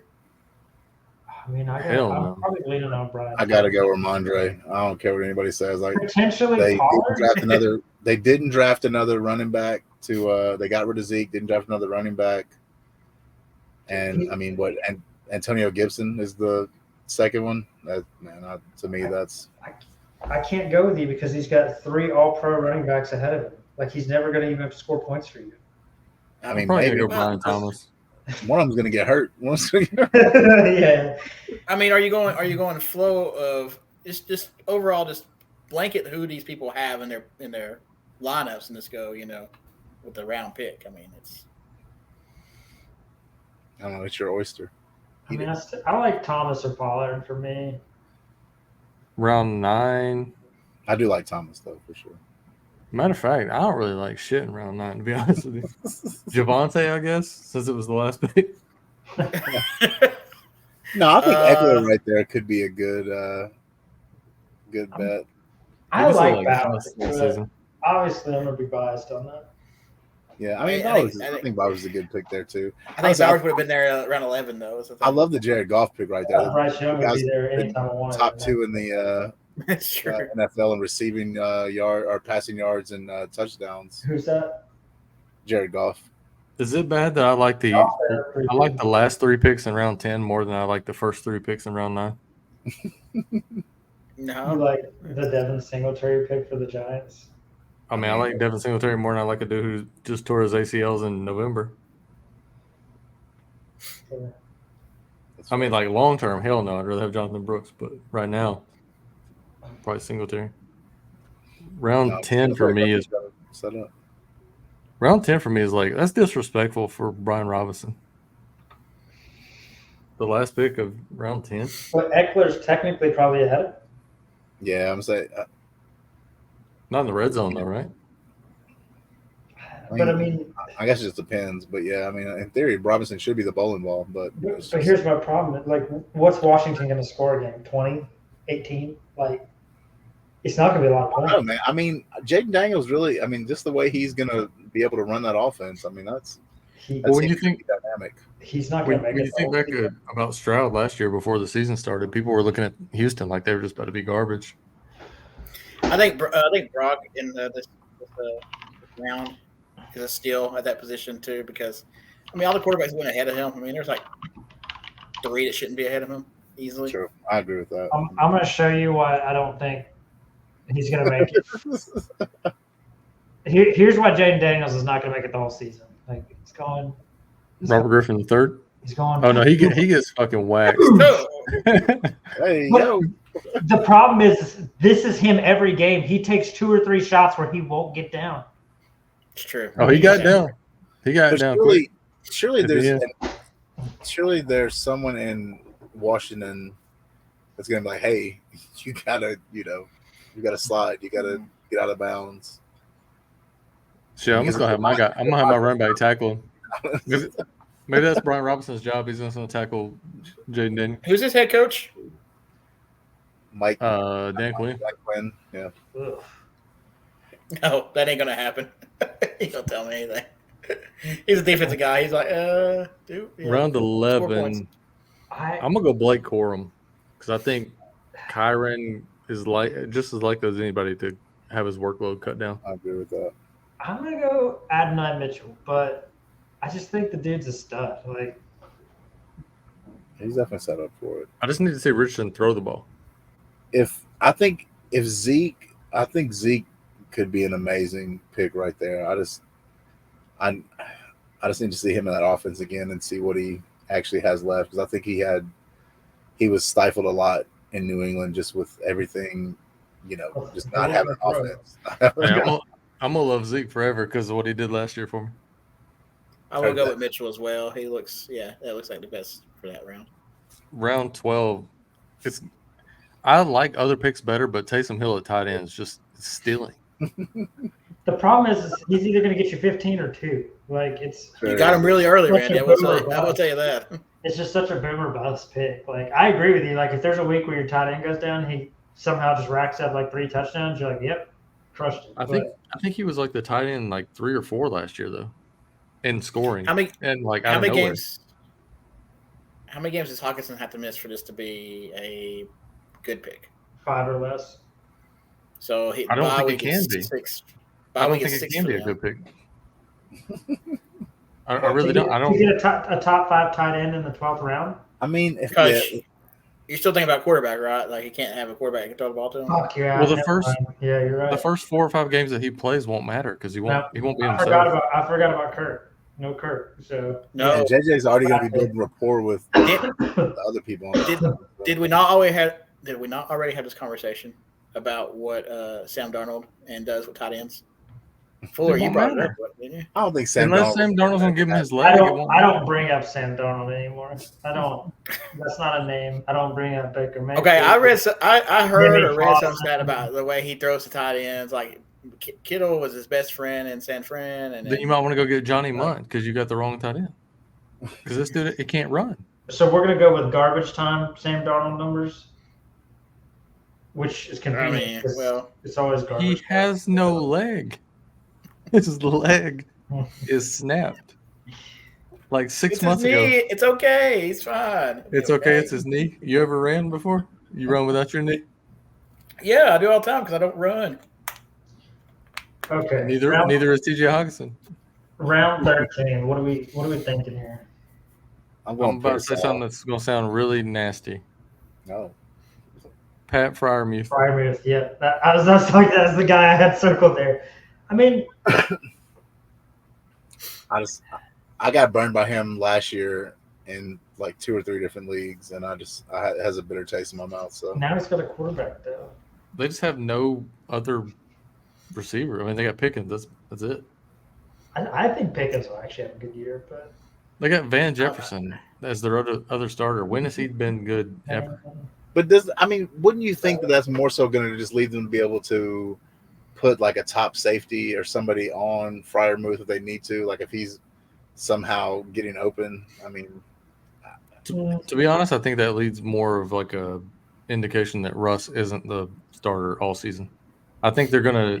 I mean, Hell I'm no. probably leaning on Brian. I got to go Ramondre. I don't care what anybody says. Like Potentially they didn't Pollard. draft another. They didn't draft another running back. They got rid of Zeke. Didn't draft another running back. And I mean, what? And Antonio Gibson is the second one. To me, that's. I can't go with you because he's got 3 All-Pro running backs ahead of him. Like he's never going to even have to score points for you. I mean, Probably maybe gonna go Brian Thomas. one of them's going to get hurt. One's gonna get hurt. Yeah. I mean, are you going flow of just overall just blanket who these people have in their lineups and just go, with the round pick? I mean, it's. I don't know. It's your oyster. I mean, I like Thomas or Pollard for me. Round 9. I do like Thomas though, for sure. Matter of fact, I don't really like shit in round 9, to be honest with you. Javante, I guess, since it was the last pick. No, I think Eckler right there could be a good bet. I like Bowers, Bowers. this But season. obviously, I'm going to be biased on that. Yeah, I mean, I I think Bowers is a good pick there too. I think Bowers would have been there around 11 though. I love the Jared Goff pick right there. Bryce Young would Guys, be there anytime I wanted. Top 2 in the Sure. NFL in receiving yard or passing yards and touchdowns. Who's that? Jared Goff. Is it bad that I like the last 3 picks in round 10 more than I like the first 3 picks in round 9? You No. like the Devin Singletary pick for the Giants? I mean, I like Devin Singletary more than I like a dude who just tore his ACLs in November. I mean, like long term, hell no. I'd rather have Jonathan Brooks, but right now, probably Singletary. Round 10 for me is set up. Round 10 for me is like that's disrespectful for Brian Robinson. The last pick of round 10. But Eckler's technically probably ahead of him. Yeah, I'm saying. Not in the red zone though, right? But I mean, I guess it just depends. But yeah, I mean, in theory, Robinson should be the bowling ball. But here's my problem. Like, what's Washington going to score again? 20, 18? Like, it's not going to be a lot of points. No, man. I mean, Jaden Daniels really. I mean, just the way he's going to be able to run that offense. I mean, that's when you think dynamic. He's not going to make it. When you think back about Stroud last year before the season started, people were looking at Houston like they were just about to be garbage. I think Brock in this round is a steal at that position too, because I mean all the quarterbacks went ahead of him. I mean there's like 3 that shouldn't be ahead of him easily. Sure, I agree with that. I'm going to show you why I don't think he's going to make it. Here's why Jaden Daniels is not going to make it the whole season. Like he's going. Robert Griffin III. He's going. Oh no, he gets fucking waxed. Hey, yo. The problem is this is him every game. He takes 2 or 3 shots where he won't get down. It's true. Oh, he got down. He got down. Surely there's someone in Washington that's gonna be like, hey, you gotta slide. You gotta get out of bounds. Shit, I'm just gonna have my guy. I'm gonna have my running back tackle him. Maybe that's Brian Robinson's job. He's just gonna tackle Jaden Daniels. Who's his head coach? Mike. Dan Quinn. Quinn. Yeah. Ugh. No, that ain't gonna happen. He don't tell me anything. He's a defensive guy. He's like, dude. Yeah, Round 11. I'm gonna go Blake Corum because I think Kyron is just as likely as anybody to have his workload cut down. I agree with that. I'm going to go Adonai Mitchell, but I just think the dude's a stud. Like, he's definitely set up for it. I just need to see Richardson throw the ball. I think Zeke could be an amazing pick right there. I just need to see him in that offense again and see what he actually has left, because I think he was stifled a lot in New England just with everything, just not having an offense. Hey, I'm gonna love Zeke forever because of what he did last year for me. I will go with Mitchell as well. That looks like the best for that round. Round 12, I like other picks better, but Taysom Hill at tight end is just stealing. The problem is he's either going to get you 15 or 2. Like you got him really early, such Randy. a I will boomer tell you that. It's just such a boomer bust pick. Like I agree with you. Like if there's a week where your tight end goes down, he somehow just racks up like 3 touchdowns. You're like, yep, crushed it. I think he was like the tight end like 3 or 4 last year though, in scoring. How many games? How many games does Hawkinson have to miss for this to be a good pick? 5 or less. So I don't think it can be. I don't think it can be a good pick. I really don't. I don't. You get a top 5 tight end in the 12th round. I mean, you're still thinking about quarterback, right? Like he can't have a quarterback who can throw the ball to him. Fuck yeah. Well, you're right. The first 4 or 5 games that he plays won't matter because he won't be himself. I forgot about Kurt. No Kurt. So no. And JJ's already going to be building rapport with the other people. Did we not already have this conversation about what Sam Darnold does with tight ends? Fuller, you brought it up, didn't you? I don't think Sam Unless Sam Darnold's gonna give him his leg. I don't bring up Sam Darnold anymore. I don't. That's not a name. I don't bring up Baker Mayfield. Okay, I read some stat about the way he throws the tight ends. Like Kittle was his best friend in San Fran, and then you might want to go get Johnny Mundt because you got the wrong tight end. Because this dude, it can't run. So we're gonna go with garbage time Sam Darnold numbers, which is convenient. It's always garbage. He has no leg. His leg is snapped. Like 6 months ago. It's okay. He's fine. It's okay. It's his knee. You ever ran before? You run without your knee? Yeah, I do all the time because I don't run. Okay. Neither is TJ Hawkinson. Round 13. What are we thinking here? I'm about to say something that's going to sound really nasty. No. Pat Freiermuth. Freiermuth, yeah. That's the guy I had circled there. I mean, I got burned by him last year in like 2 or 3 different leagues, and it has a bitter taste in my mouth. So now he's got a quarterback though. They just have no other receiver. I mean, they got Pickens. That's it. I think Pickens will actually have a good year, but they got Van Jefferson as their other starter. When has he been good ever? But wouldn't you think that that's more so going to just lead them to be able to put like a top safety or somebody on Freiermuth if they need to, like if he's somehow getting open? I mean, to be honest, I think that leads more of like a indication that Russ isn't the starter all season. I think they're gonna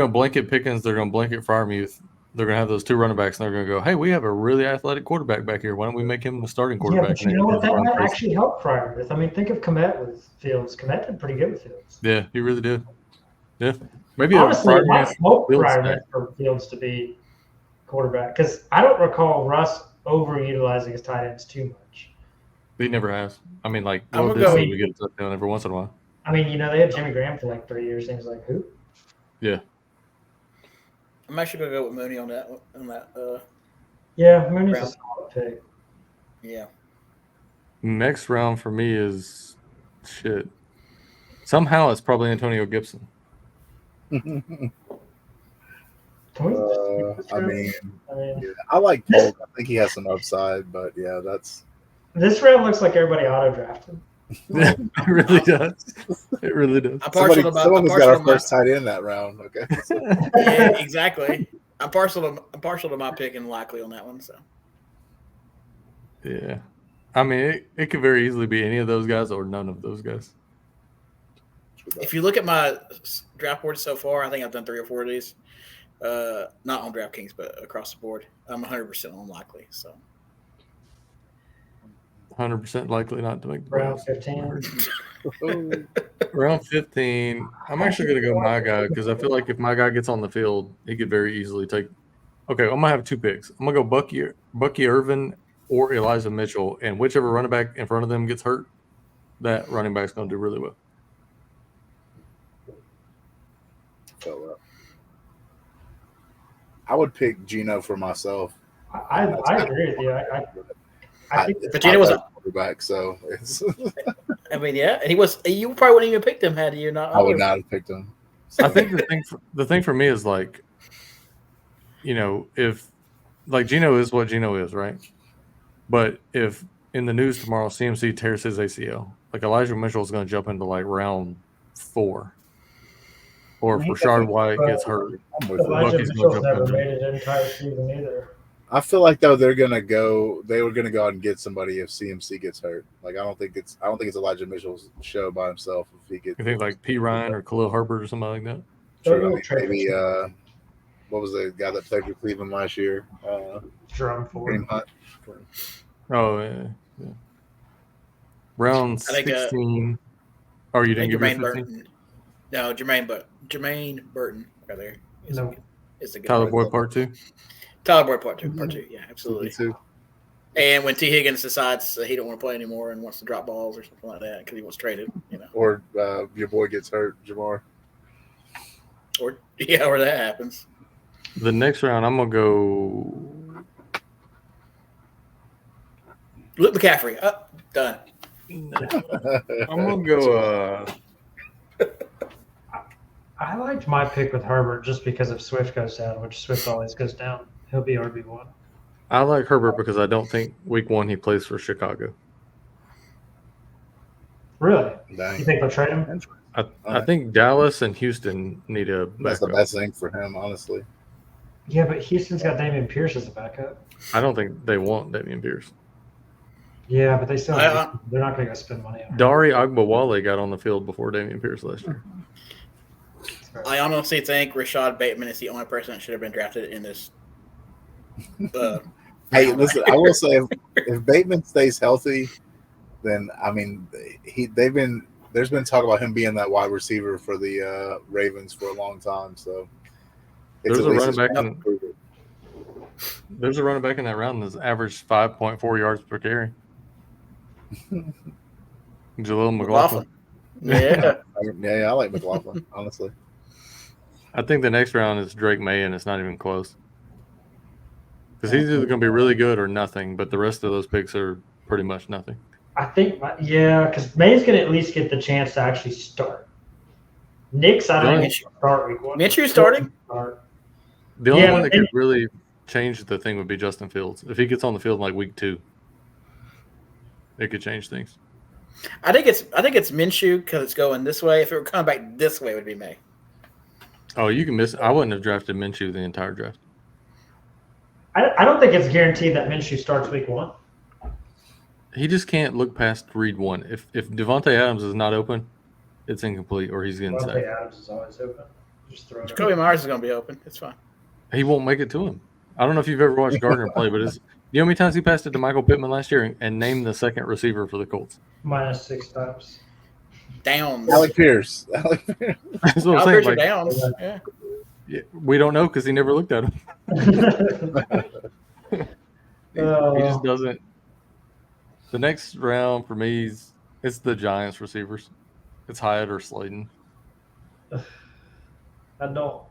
blanket Pickens, they're gonna blanket Freiermuth, they're gonna have those 2 running backs, and they're gonna go, "Hey, we have a really athletic quarterback back here. Why don't we make him the starting quarterback?" Yeah, but you know what? That might actually help Freiermuth. I mean, think of Komet with Fields. Komet did pretty good with Fields. Yeah, he really did. Yeah, maybe honestly, I might hope Freiermuth for Fields to be quarterback because I don't recall Russ overutilizing his tight ends too much. He never has. I mean, like we get a touchdown every once in a while. I mean, they had Jimmy Graham for like 3 years. And he was like, who? Yeah. I'm actually gonna go with Mooney on that. Yeah, Mooney's a solid pick. Yeah. Next round for me is shit. Somehow it's probably Antonio Gibson. I like Polk. I think he has some upside, but yeah, this round looks like everybody auto drafted. It really does. It really does. Someone's got our first tight end that round. Okay. Yeah, exactly. I'm partial to my pick and likely on that one. So. Yeah, I mean, it could very easily be any of those guys or none of those guys. If you look at my draft board so far, I think I've done 3 or 4 of these. Not on DraftKings, but across the board. I'm 100% unlikely. So. 100% likely not to make the round 15. Round 15. I'm actually going to go my guy because I feel like if my guy gets on the field, he could very easily take. Okay, I'm gonna have 2 picks. I'm gonna go Bucky Irvin or Elijah Mitchell, and whichever running back in front of them gets hurt, that running back's gonna do really well. I would pick Geno for myself. I agree with you. I think But Geno was a quarterback, so it's, I mean, yeah, and he was. You probably wouldn't even pick him had you not. I would not have picked him. I think the thing for me is like, if like Geno is what Geno is, right? But if in the news tomorrow CMC tears his ACL, like Elijah Mitchell is going to jump into like round 4, or if Rashard White gets hurt, Elijah Bucky's going to Mitchell's jump never into. made it an entire season either. I feel like though they were gonna go out and get somebody if CMC gets hurt. Like I don't think it's Elijah Mitchell's show by himself if he gets. You think like P. Ryan or Khalil Herbert or somebing like that? Sure, I mean, maybe what was the guy that played for Cleveland last year? Drum for Kareem Hunt. Oh yeah. Round 16. Oh, you didn't give me 15? Burton. No, Jermaine Burton right there. No. Is the Tyler Boyd Part 2. Tyler Boyd Part 2. Yeah, absolutely. Too. And when T. Higgins decides he don't want to play anymore and wants to drop balls or something like that because he wants traded, Or your boy gets hurt, Jamar. Or that happens. The next round, I'm gonna go. Luke McCaffrey. Done. I'm gonna go. I liked my pick with Herbert just because if Swift goes down, which Swift always goes down, he'll be RB1. I like Herbert because I don't think week 1 he plays for Chicago. Really? Dang. You think they'll trade him? I think Dallas and Houston need a backup. That's the best thing for him, honestly. Yeah, but Houston's got Dameon Pierce as a backup. I don't think they want Dameon Pierce. Yeah, but they still they're not going to go spend money on him. Dari Ogbawale got on the field before Dameon Pierce last year. I honestly think Rashad Bateman is the only person that should have been drafted in this. Hey, listen, I will say if Bateman stays healthy, then I mean there's been talk about him being that wide receiver for the Ravens for a long time. So There's a running back in that round that's averaged 5.4 yards per carry. Jaleel McLaughlin. Yeah. I like McLaughlin, honestly. I think the next round is Drake May, and it's not even close. Because he's either going to be really good or nothing, but the rest of those picks are pretty much nothing. I think, because May's going to at least get the chance to actually start. Nick's, I don't think he'll start week 1. Minshew starting? The only one that could really change the thing would be Justin Fields. If he gets on the field in like week 2, it could change things. I think it's Minshew because it's going this way. If it were coming back this way, it would be May. Oh, you can miss. I wouldn't have drafted Minshew the entire draft. I don't think it's guaranteed that Minshew starts week 1. He just can't look past read 1. If Devontae Adams is not open, it's incomplete, or he's getting sacked. Devontae Adams is always open. Just throw it. Jacoby Myers is going to be open. It's fine. He won't make it to him. I don't know if you've ever watched Gardner play, but you know how many times he passed it to Michael Pittman last year and named the second receiver for the Colts? -6 times. Downs. Alec Pierce. That's what I'm saying. Like, Downs. yeah, we don't know because he never looked at him. He just doesn't. The next round for me it's the Giants receivers. It's Hyatt or Slayton. I don't.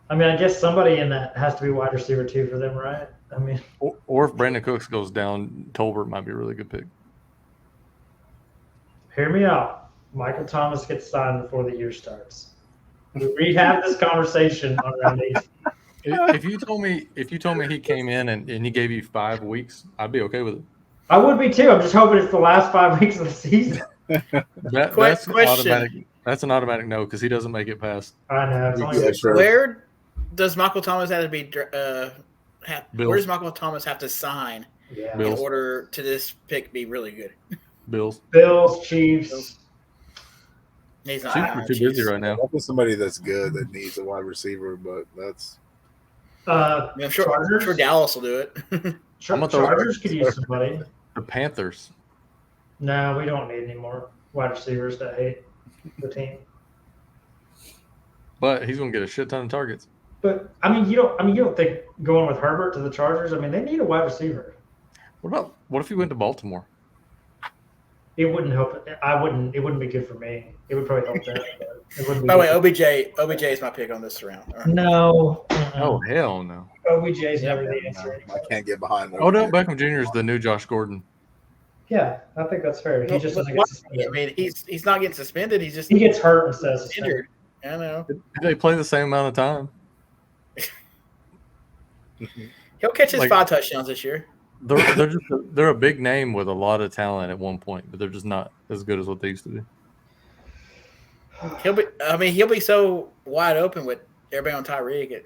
I mean, I guess somebody in that has to be wide receiver 2 for them, right? I mean, or if Brandon Cooks goes down, Tolbert might be a really good pick. Hear me out. Michael Thomas gets signed before the year starts. We rehab this conversation on round 18. If you told me he came in and he gave you 5 weeks, I'd be okay with it. I would be too. I'm just hoping it's the last 5 weeks of the season. That's automatic. That's an automatic no because he doesn't make it past. I know. Where does Michael Thomas have to be? Where does Michael Thomas have to sign in order to this pick be really good? Bills, Chiefs. He's not. Chiefs are too busy right now. Definitely somebody that's good that needs a wide receiver, but that's. I'm sure Dallas will do it. Chargers could use somebody. The Panthers. No, we don't need any more wide receivers that hate the team. But he's going to get a shit ton of targets. But you don't think going with Herbert to the Chargers? I mean, they need a wide receiver. What if he went to Baltimore? It wouldn't help. I wouldn't. It wouldn't be good for me. It would probably help them. But it wouldn't be By the way, good OBJ is my pick on this round. for- no. Oh hell no! OBJ is never Yeah, the no, answer. I can't get behind that. Odell Beckham Jr. is the new Josh Gordon. Yeah, I think that's fair. He just doesn't Why? get suspended. I mean, he's not getting suspended. He's just He gets hurt instead of suspended. injured. I know. They play the same amount of time. He'll catch his Like- 5 touchdowns this year. They're a big name with a lot of talent at one point, but they're just not as good as what they used to be. He'll be so wide open with everybody on Tyreek.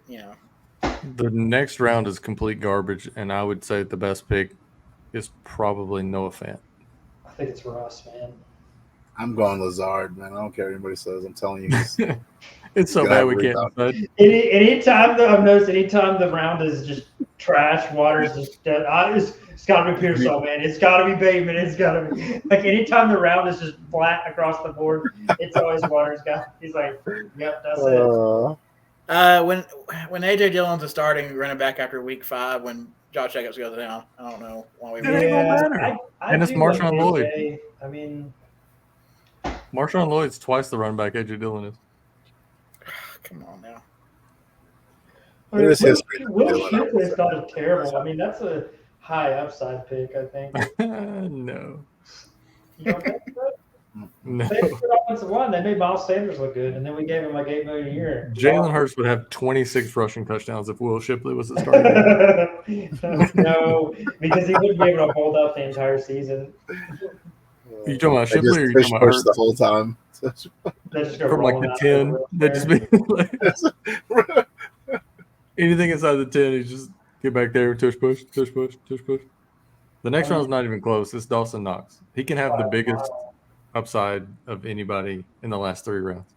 The next round is complete garbage, and I would say the best pick is probably Noah Fant. I think it's Russ, man. I'm going Lazard, man. I don't care what anybody says. I'm telling you. It's so You bad gotta we worry can't about decide. Anytime though, I've noticed anytime the round is just trash, Waters just dead. It's got to be Pearsall, man. It's got to be Bateman. It's got to be like anytime the round is just flat across the board, it's always Waters guy. He's like, yep, that's it. When AJ Dillon's a starting running back after week 5, when Josh Jacobs goes down, I don't know why we. It ain't gonna matter. And it's do Marshawn Lloyd. AJ. I mean, Marshawn Lloyd's twice the running back AJ Dillon is. Come on now. It is history. Will Shipley's not terrible. I mean, that's a high upside pick, I think. No. You don't think so? No. They had a good offensive line. They made Miles Sanders look good, and then we gave him like $8 million a year. Jalen Hurts would have 26 rushing touchdowns if Will Shipley was the starter. No, because he wouldn't be able to hold up the entire season. You talking about They Shipley or you just talking about push Hurts? the whole time. They just go From like rolling the out 10, everywhere. they just be like anything inside the 10, he just get back there, tush push, tush push, tush push. The next round's not even close. It's Dawson Knox. He can have the biggest upside of anybody in the last 3 rounds.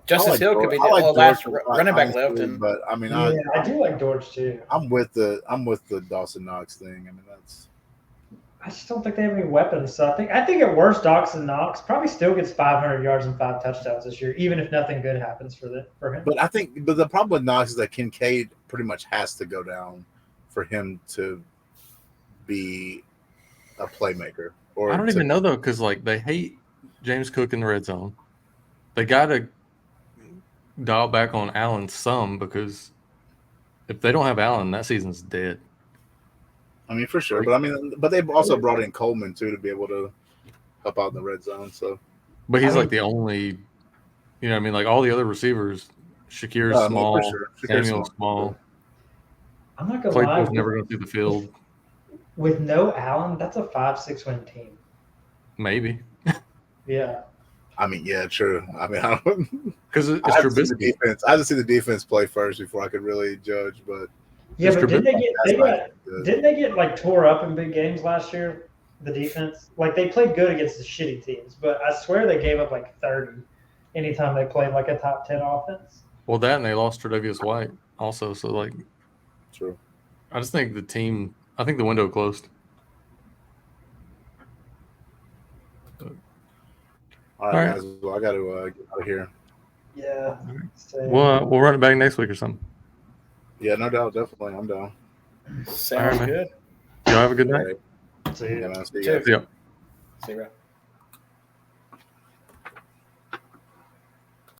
Justice Hill could be the last running back left, and but I mean, Yeah, I do like George too. I'm with the Dawson Knox thing. I mean, that's I just don't think they have any weapons. So I think at worst, Dawson Knox probably still gets 500 yards and 5 touchdowns this year, even if nothing good happens for him. But I think, the problem with Knox is that Kincaid pretty much has to go down for him to be a playmaker. Or I don't even know though, because like they hate James Cook in the red zone. They gotta dial back on Allen some, because if they don't have Allen, that season's dead. I mean, for sure. But I mean, but they've also brought in Coleman too to be able to help out in the red zone. So, But he's like the only, you know what I mean? Like all the other receivers, Shakir's no, small, for sure. Shakir's Samuel's small. I'm not going to lie. Claypool's never going to see the field. With no Allen, that's a 5-6 win team. Maybe. Yeah. I mean, yeah, true. I mean, I don't. Because it's I have to see the Trubisky. defense. I have to see the defense play first before I could really judge. But Yeah, It's but that's didn't they get like tore up in big games last year? The defense, like they played good against the shitty teams, but I swear they gave up like 30 anytime they played like a top 10 offense. Well, that and they lost Tre'Davious White also. So, like, true. I just think I think the window closed. All All right, right. guys. Well, I got to get out of here. Yeah. We'll run it back next week or something. Yeah, no doubt. Definitely. I'm down. sounds man. good. Y'all have a good night. All right. See ya. Yeah, man. See you Cheers. guys. See ya. See you, bro.